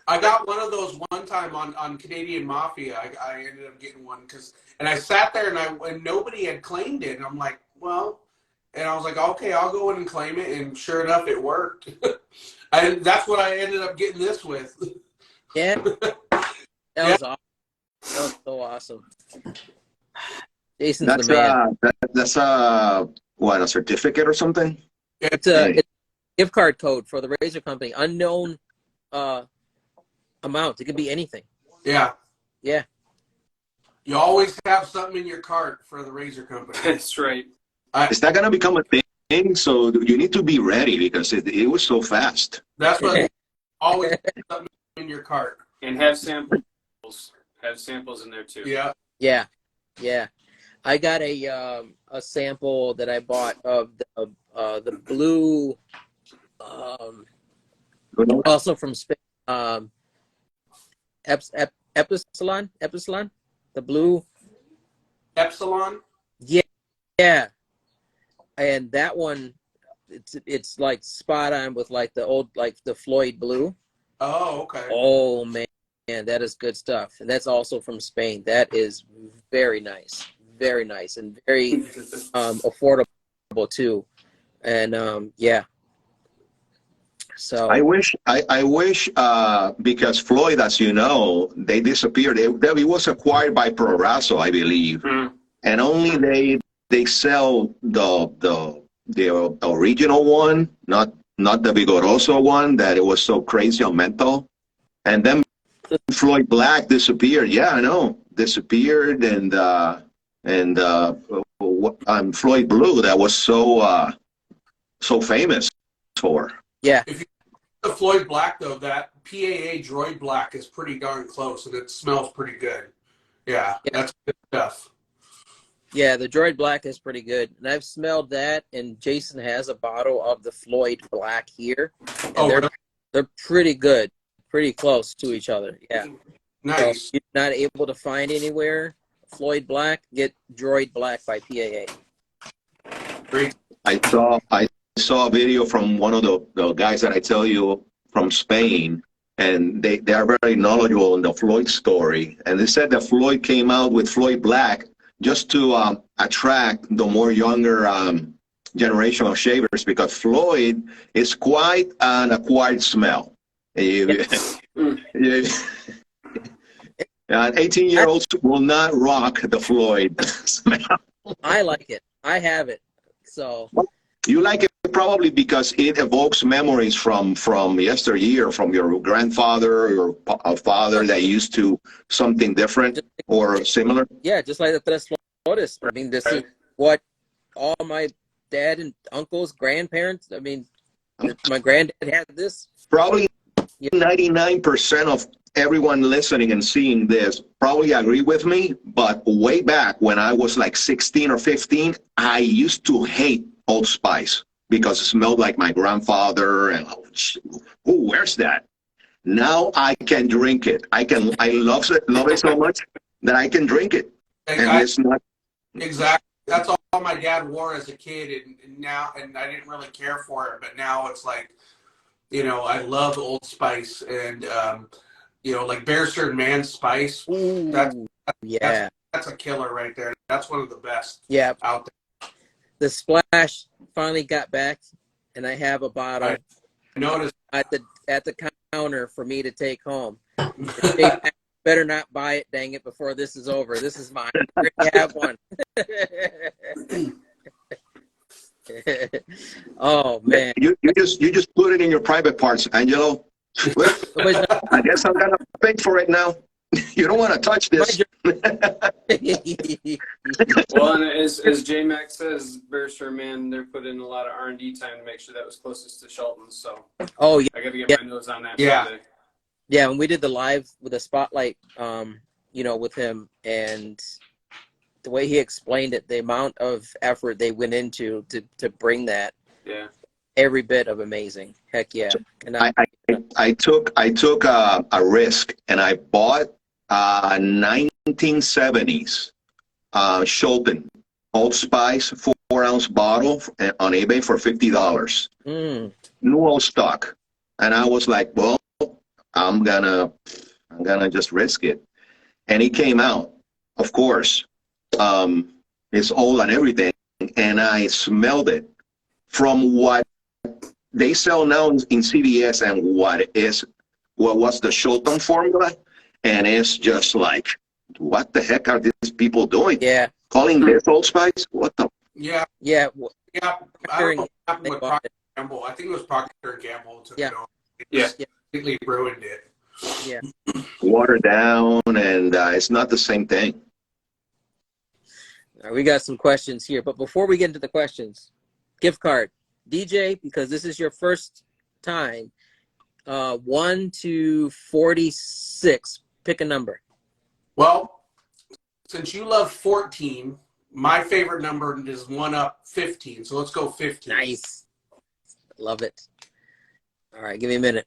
I got one of those one time on Canadian Mafia. I ended up getting one and I sat there and nobody had claimed it. And I'm like, well, And I was like, okay, I'll go in and claim it. And sure enough, it worked. And that's what I ended up getting this with. Yeah, that was awesome. That was so awesome. Jason's That's the man. that's what, a certificate or something? It's Hey. a gift card code for the razor company. Unknown amount. It could be anything. Yeah. Yeah. You always have something in your cart for the razor company. That's right. Is that gonna become a thing? So you need to be ready because it was so fast. That's what always have something in your cart. And have samples. Have samples in there too. Yeah. Yeah. Yeah. I got a sample that I bought of the blue, also from Spain. Epsilon, the blue. Epsilon. Yeah, and that one, it's like spot on with like the old, like the Floyd blue. Oh, okay. Oh man, that is good stuff, and that's also from Spain. That is very nice, and very affordable too. And yeah. So I wish because Floyd, as you know, they disappeared. It was acquired by Proraso, I believe, and only they sell the original one, not the Vigoroso one that it was so crazy on menthol. And then Floyd Black disappeared. Yeah, I know, disappeared, and Floyd Blue that was so famous for. yeah. If you the Floyd Black though, that PAA Droid Black is pretty darn close, and it smells pretty good. Yeah. That's good stuff. Yeah, the Droid Black is pretty good. And I've smelled that, and Jason has a bottle of the Floyd Black here. And they're pretty good, pretty close to each other. Yeah. Nice. So if you're not able to find anywhere Floyd Black, get Droid Black by PAA. Great. I saw a video from one of the guys that I tell you from Spain, and they are very knowledgeable in the Floyd story. And they said that Floyd came out with Floyd Black just to attract the more younger generation of shavers, because Floyd is quite an acquired smell. Yes. And 18-year-olds will not rock the Floyd smell. I like it. I have it. So You like it probably because it evokes memories from yesteryear, from your grandfather, your father that used to something different or similar. yeah, just like the Tres Flores. I mean, this is what all my dad and uncles, grandparents. I mean, my granddad had this. Probably 99% of everyone listening and seeing this probably agree with me, but way back when I was like 16 or 15, I used to hate Old Spice because it smelled like my grandfather, and who wears that? Now I can drink it. I love it so much that I can drink it. And it's not Exactly. That's all my dad wore as a kid, and now, and I didn't really care for it, but now it's like, you know, I love Old Spice, and you know, like Bear Man Spice. Ooh, That's a killer right there. That's one of the best. Yeah. Out there. The Splash finally got back, and I have a bottle. I noticed at the counter for me to take home. Better not buy it, dang it, before this is over. This is mine. I already have one. Oh man! You just put it in your private parts, Angelo. I guess I'm gonna pay for it now. You don't want to touch this. Well, and as J-Mac says, Bear Man, they're putting a lot of R&D time to make sure that was closest to Shelton. So oh yeah, I got to get my nose on that. Yeah. Someday. Yeah, when we did the live with the spotlight, you know, with him, and the way he explained it, the amount of effort they went into to bring that, Yeah. every bit of amazing. Heck yeah! And I took a risk, and I bought a 1970s Shelton Old Spice 4-ounce bottle on eBay for $50. New old stock, and I was like, well, I'm gonna just risk it, and it came out. Of course, it's old and everything, and I smelled it from what they sell now in CVS and what was the Showtime formula, and it's just like, what the heck are these people doing? Yeah. Calling this Old Spice? What the? Yeah, Yeah. yeah. I don't know what happened with Procter & Gamble. I think it was Procter & Gamble took it on. It just completely ruined it. Yeah. Watered down, and it's not the same thing. All right, we got some questions here, but before we get into the questions, gift card, DJ, because this is your first time. 1 to 46. Pick a number. Well, since you love 14, my favorite number is 1 up 15. So let's go 15. Nice. Love it. All right, give me a minute.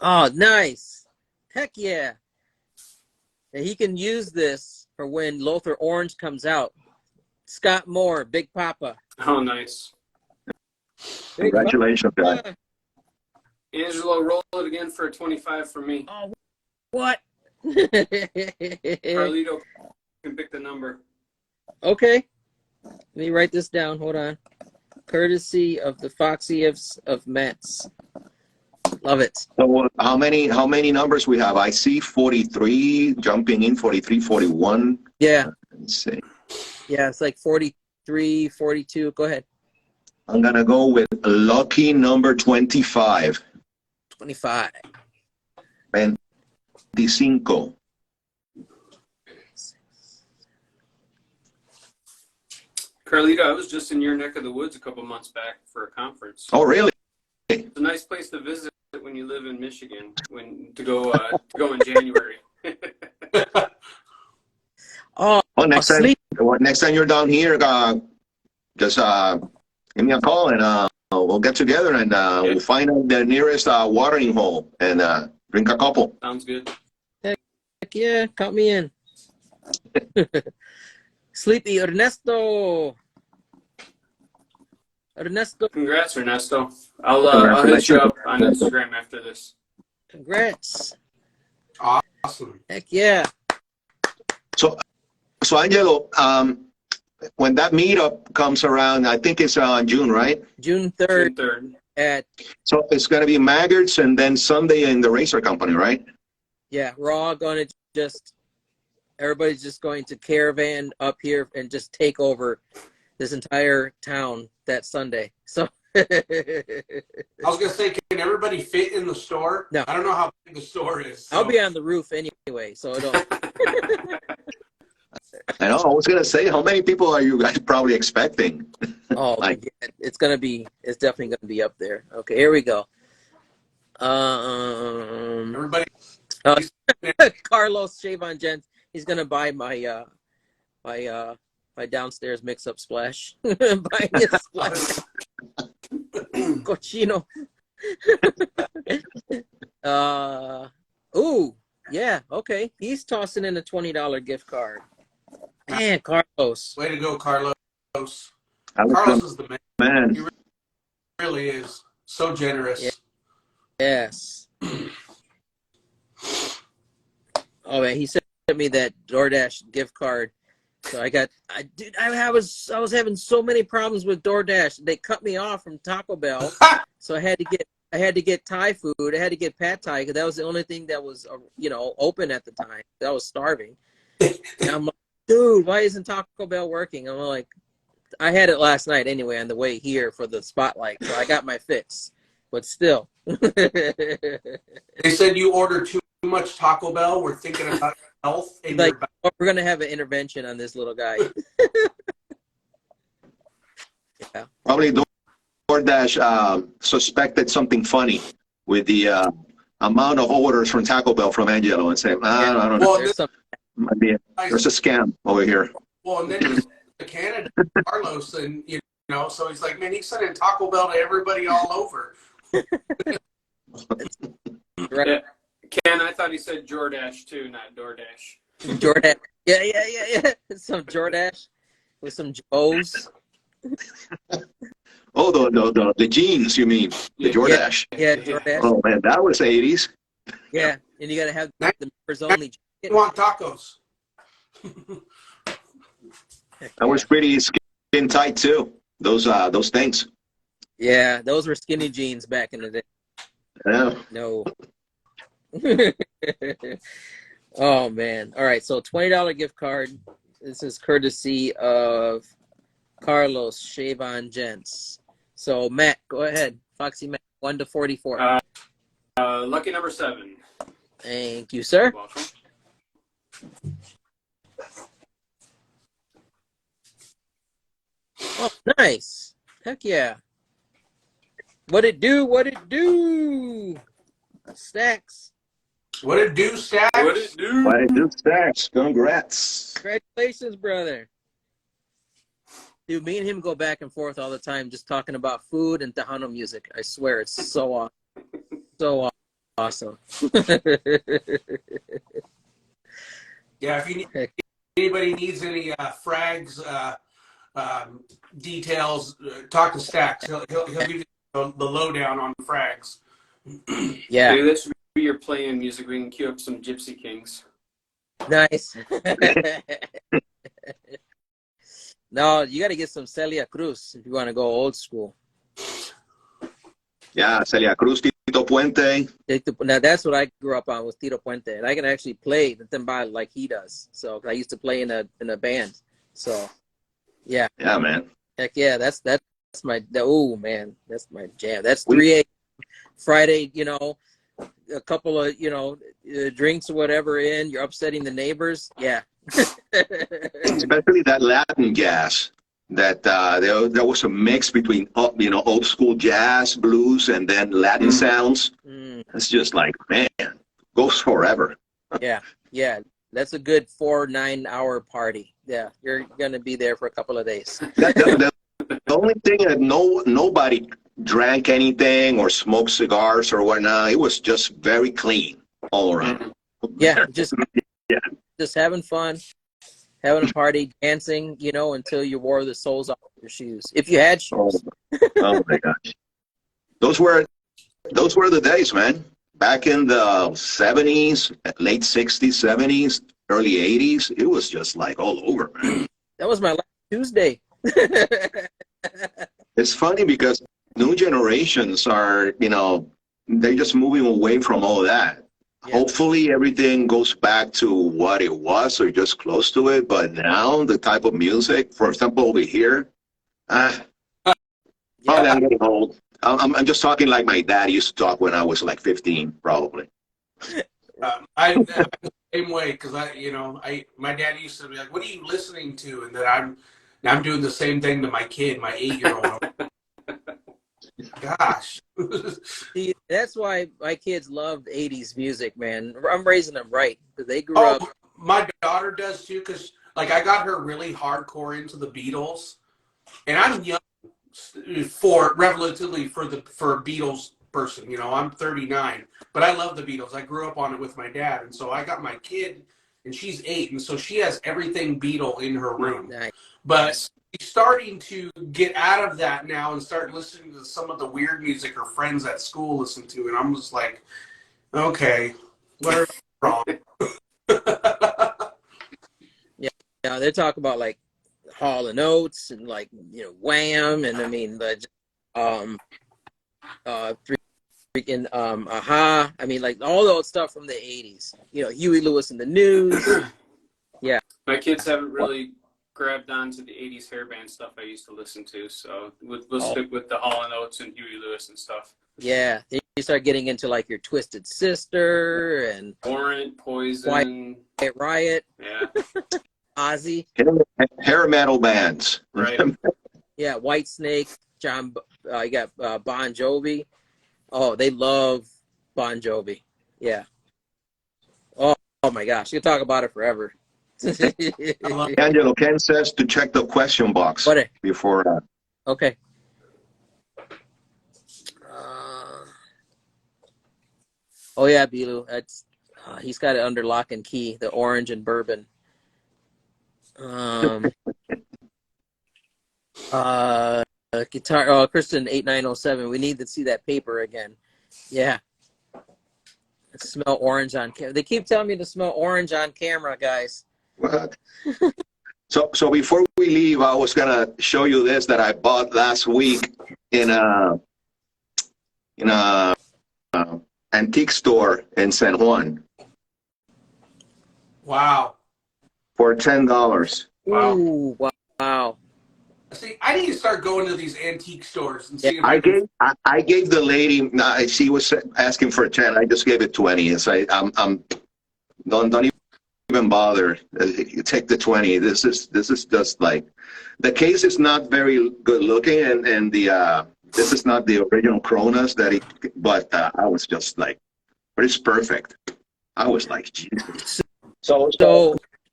Oh, nice. Heck yeah. And he can use this for when Lothar Orange comes out. Scott Moore, Big Papa. Oh, nice. Big Congratulations, guys. Papa. Angelo, roll it again for a 25 for me. Oh, what? Carlito can pick the number. Okay. Let me write this down. Hold on. Courtesy of the Foxy of Mets. Love it. So how many numbers we have? I see 43 jumping in, 43, 41. Yeah. Let's see. Yeah, it's like 43, 42. Go ahead. I'm gonna go with lucky number 25. 25. 25. Carlito, I was just in your neck of the woods a couple months back for a conference. Oh, really? It's a nice place to visit when you live in Michigan. To go in January. Oh, Next time you're down here, just give me a call and we'll get together and we'll find out the nearest watering hole and drink a couple. Sounds good. Heck yeah, count me in. Sleepy Ernesto. Congrats, Ernesto. I'll hit you up on Instagram after this. Congrats. Awesome. Heck yeah. So Angelo, when that meetup comes around, I think it's June, right? June 3rd. June 3rd. At So it's going to be Maggots and then Sunday in the Racer Company, right? yeah, we're all going to everybody's just going to caravan up here and just take over this entire town that Sunday. So I was going to say, can everybody fit in the store? No. I don't know how big the store is. So. I'll be on the roof anyway, so I don't. I know. I was going to say, how many people are you guys probably expecting? Oh, Like- yeah, it's definitely going to be up there. Okay, here we go. Everybody. Carlos Shavon Gents, he's going to buy my my downstairs mix-up splash. Buying his splash. Cochino. Ooh, yeah, okay. He's tossing in a $20 gift card. Man, Carlos. Way to go, Carlos. Alex, Carlos is the man. man. He really is. So generous. Yeah. Yes. Oh man, he sent me that DoorDash gift card. So I was having so many problems with DoorDash. They cut me off from Taco Bell. So I had to get Thai food. I had to get pad Thai because that was the only thing that was open at the time. I was starving. And I'm like, dude, why isn't Taco Bell working? I'm like, I had it last night anyway on the way here for the spotlight. So I got my fix. But still. They said you ordered too much Taco Bell. We're thinking about health. And Like, we're going to have an intervention on this little guy. Yeah. Probably DoorDash suspected something funny with the amount of orders from Taco Bell from Angelo and say, I don't know. Well, There's some, There's a scam over here. well, and then he's to Canada, Carlos, and so he's like, man, he's sending Taco Bell to everybody all over. right? Yeah. Ken, I thought he said Jordash too, not DoorDash. DoorDash. Yeah. Some DoorDash with some Joes. Oh, the jeans, you mean? The Yeah. DoorDash. Yeah, DoorDash. Oh, man, that was 80s. Yeah, and you got to have Now the members only. you want tacos. Heck I was yeah. pretty skin tight too. Those things. Yeah, those were skinny jeans back in the day. Yeah. No. Oh man. All right, so $20 gift card. This is courtesy of Carlos Shavon Gents. So Matt, go ahead. Foxy Matt, 1 to 44. Lucky number 7. Thank you, sir. You're welcome. Oh, nice. Heck yeah. What it do? What it do? Stacks. What it do, Stacks? What it do? Why did you stacks? Congrats. Congratulations, brother. Dude, me and him go back and forth all the time just talking about food and Tejano music. I swear, it's so awesome. So awesome. Yeah, if anybody needs any frags details, talk to Stacks. He'll give you the lowdown on frags. Yeah, Maybe that should be your playing music. We can cue up some Gypsy Kings. nice. No, you got to get some Celia Cruz if you want to go old school. Yeah, Celia Cruz, Tito Puente. Now, that's what I grew up on with Tito Puente. And I can actually play the timbal like he does. So I used to play in a band. So, yeah. Yeah, man. Heck yeah, that's my, oh man, that's my jam. That's 3 a.m. Friday, a couple of, drinks or whatever in, you're upsetting the neighbors. Yeah. Especially that Latin jazz. That there was a mix between old school jazz, blues, and then Latin sounds. It's just like, man, goes forever. Yeah, that's a good 9-hour party. Yeah, you're gonna be there for a couple of days. The only thing that nobody drank anything or smoked cigars or whatnot. It was just very clean all around. Yeah, just Yeah. just having fun, having a party, dancing, until you wore the soles off your shoes. If you had shoes. Oh my gosh, those were the days, man. Back in the 70s, late 60s, 70s, early 80s, it was just like all over, man. That was my last Tuesday. It's funny because new generations are, they're just moving away from all that. Yeah. Hopefully everything goes back to what it was or just close to it. But now the type of music, for example, over here, probably I'm getting old. I'm just talking like my dad used to talk when I was like 15, probably. I'm the same way because my dad used to be like, "What are you listening to?" And then I'm doing the same thing to my kid, my 8-year-old. Gosh. See, that's why my kids loved 80s music, man. I'm raising them right because they grew up. My daughter does too because I got her really hardcore into the Beatles, and I'm young relatively for a Beatles person. I'm 39, but I love the Beatles. I grew up on it with my dad, and so I got my kid, and she's 8, and so she has everything Beatle in her room. Nice. But she's starting to get out of that now and start listening to some of the weird music her friends at school listen to, and I'm just like, okay, what are wrong? Yeah, they talk about like Hall and Oates and Wham, and I mean freaking Aha. I mean all the old stuff from the 80s. Huey Lewis and the News. Yeah. My kids haven't really grabbed onto the 80s hair band stuff I used to listen to, so we'll stick with the Hall & Oates and Huey Lewis and stuff. Yeah, then you start getting into your Twisted Sister and Warrant, Poison, Quiet Riot. Yeah. Ozzy. Hair metal bands. Right. Yeah, White Snake. You got Bon Jovi. Oh, they love Bon Jovi. Yeah. Oh my gosh, you can talk about it forever. Angelo, Ken says to check the question box before. Okay. Oh yeah, Bilu. That's he's got it under lock and key. The orange and bourbon. Guitar. Oh, Kristen 8907. We need to see that paper again. Yeah. Smell orange on camera. They keep telling me to smell orange on camera, guys. What? So before we leave, I was gonna show you this that I bought last week in a antique store in San Juan Wow. for $10. Wow. Ooh, wow. See, I need to start going to these antique stores and Yeah, see if I can. I gave the lady. She was asking for 10. I just gave it 20. It's I'm don't even bother. You take the 20. This is just like the case is not very good looking, and the this is not the original Cronus that he. But I was just like, but it's perfect. I was like, Jesus. So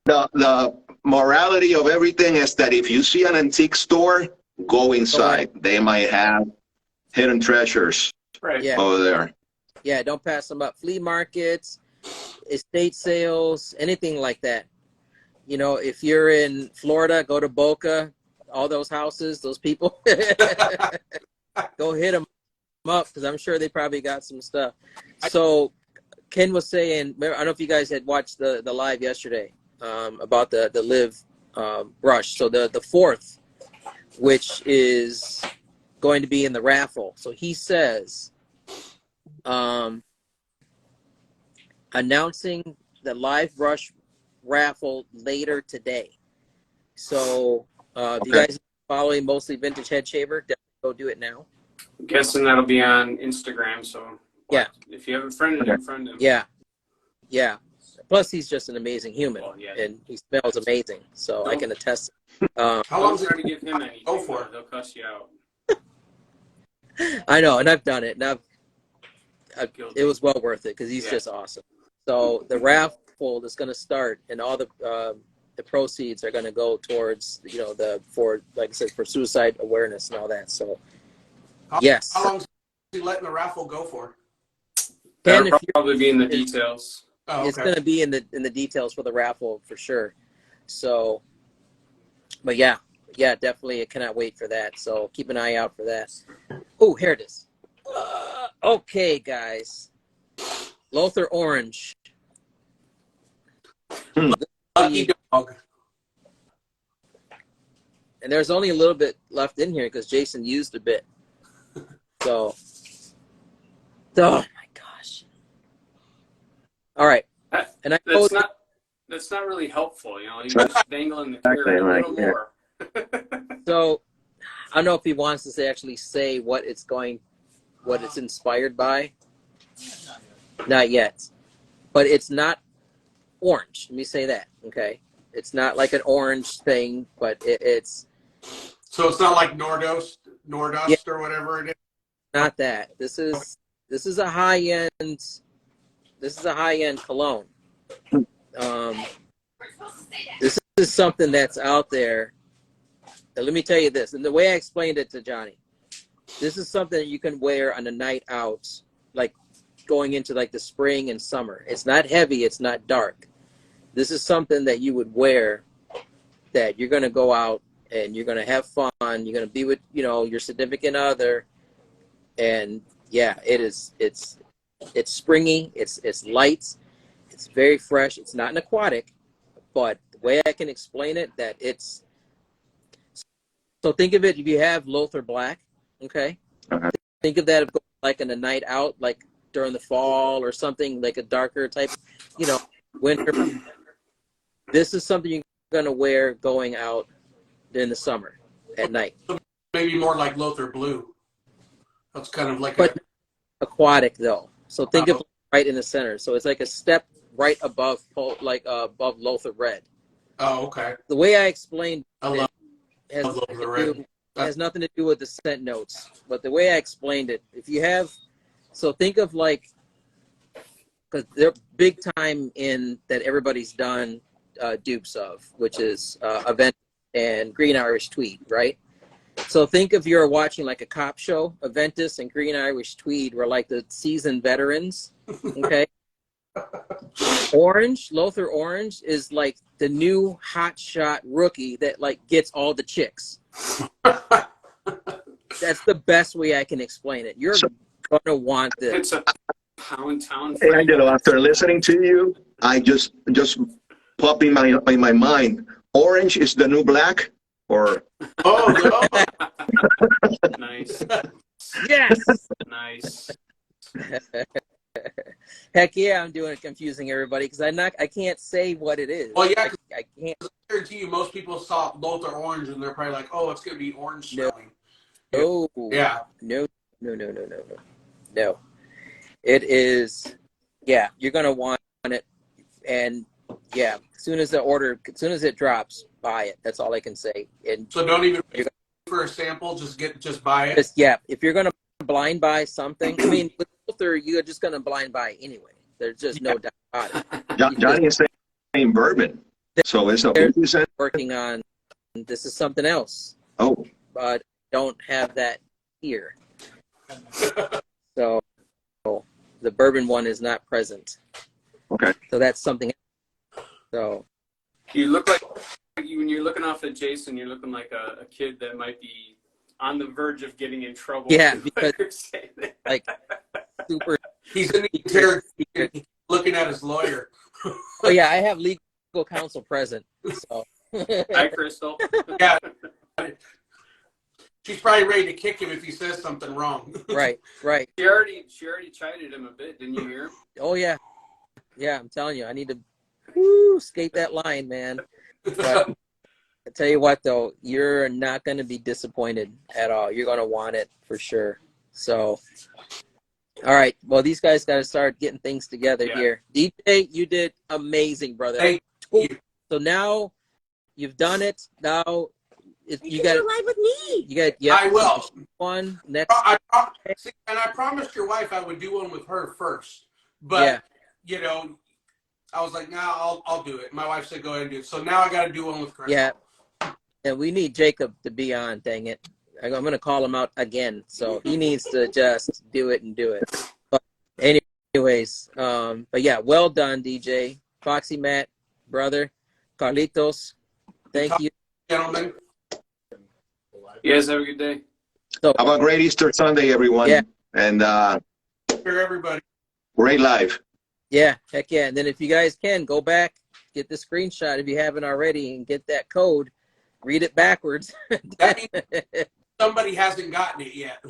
the morality of everything is that if you see an antique store, go inside. They might have hidden treasures Right. over there. Yeah, don't pass them up. Flea markets, estate sales, anything like that. You know, if you're in Florida, go to Boca, all those houses, those people, go hit them up because I'm sure they probably got some stuff. So Ken was saying, I don't know if you guys had watched the live yesterday about the live brush. So the fourth, which is going to be in the raffle. So he says, announcing the live brush raffle later today. So if you guys are following Mostly Vintage Head Shaver, definitely go do it now. I'm guessing that'll be on Instagram. So Yeah. if you haven't friended him, friend him. Yeah. Plus, he's just an amazing human, Well, yeah. and he smells amazing. So I can attest. How Don't long is try it? to give him anything. Go for it. They'll cuss you out. I know, and I've done it, and Guilty. it was well worth it because he's just awesome. So the raffle is going to start, and all the proceeds are going to go towards for like I said, for suicide awareness and all that. So yes. How long is he letting the raffle go for? Ken, That'll probably be in the details. Oh, it's okay. going to be in the details for the raffle for sure. So, but yeah, definitely. I cannot wait for that. So keep an eye out for that. Oh, here it is. Okay, guys. Lothar Orange. Lucky dog. And there's only a little bit left in here because Jason used a bit. So, oh my gosh. All right. And That's not really helpful, you know. You're just dangling the carrot a little more. So, I don't know if he wants to actually say what it's inspired by. Not yet. But it's not orange. Let me say that, okay? It's not like an orange thing, but it's... So it's not like Nordust or whatever it is? Not that. This is a high-end... This is a high-end cologne. This is something that's out there. Now, let me tell you this, and the way I explained it to Johnny, this is something that you can wear on a night out, like going into like the spring and summer. It's not heavy, it's not dark. This is something that you would wear that you're going to go out and you're going to have fun. You're going to be with, your significant other. And yeah, it's springy. It's light. It's very fresh. It's not an aquatic, but the way I can explain it, that it's, so think of it, if you have Lothar Black, okay? Think of that like in a night out, like during the fall or something, like a darker type, winter. This is something you're going to wear going out in the summer at night. Maybe more like Lothar Blue. That's kind of like aquatic though. So think of right in the center. So it's like a step right above Lothar Red. Oh, okay. The way I explained I it has nothing to do with the scent notes. But the way I explained it, if you have, so think of like, because they're big time in that everybody's done dupes of, which is Event and Green Irish Tweed, right? So think if you're watching like a cop show, Aventus and Green Irish Tweed were like the seasoned veterans, okay? Lothar Orange is like the new hotshot rookie that like gets all the chicks. That's the best way I can explain it. You're gonna want this. Pound Town Hey, Angelo, fragrance. after listening to you, I just popped in my mind. Orange is the new black, or Oh, no. Nice. Yes. Nice. Heck yeah, I'm doing it, confusing everybody because I can't say what it is. Well, yeah, 'cause I can't. I guarantee you most people saw both are orange and they're probably like, oh, it's going to be orange No. smelling. No. Yeah. No. No. No. No. No. No. No. It is. Yeah, you're gonna want it, and yeah, as soon as it drops, buy it. That's all I can say. And So don't even wait for a sample. Just buy it. just yeah, if you're gonna blind buy something, I mean, with Luther, you're just gonna blind buy anyway. There's just no doubt about it. You Johnny is saying bourbon. So it's a They're 50 cent. working on this is something else, Oh, but don't have that here. So the bourbon one is not present. okay. So that's something. So You look like when you're looking off at Jason, you're looking like a kid that might be on the verge of getting in trouble. yeah, because like super. He's in the interrogation looking at his lawyer. Oh yeah, I have legal counsel present. So Hi, Crystal. Yeah. She's probably ready to kick him if he says something wrong. right. She already chided him a bit, didn't you hear? Oh yeah, I'm telling you, I need to skate that line, man. But I tell you what, though, you're not going to be disappointed at all. You're going to want it for sure. So, all right. Well, these guys got to start getting things together here. DJ, you did amazing, brother. Thank you. So now you've done it. Now You got to live with me. You got I will. One next. And I promised your wife I would do one with her first. But you know, I was like, nah, I'll do it. My wife said, go ahead and do it. So now I got to do one with Crystal. Yeah. And we need Jacob to be on, dang it. I'm going to call him out again. So he needs to just do it and do it. But anyways, but yeah, well done, DJ. Foxy Matt, brother. Carlitos, thank you. Gentlemen. You guys have a good day. So, Have a great Easter Sunday, everyone. Yeah. And For everybody. great live. yeah, heck yeah. And then if you guys can, go back, get the screenshot if you haven't already, and get that code. Read it backwards. That means somebody hasn't gotten it yet.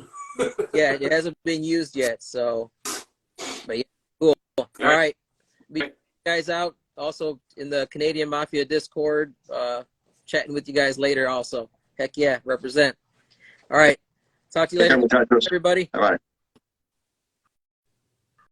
Yeah, it hasn't been used yet. So, but yeah, cool. All right. Be guys out. Also in the Canadian Mafia Discord, chatting with you guys later also. Heck yeah, represent. All right. Talk to you later, everybody. All right.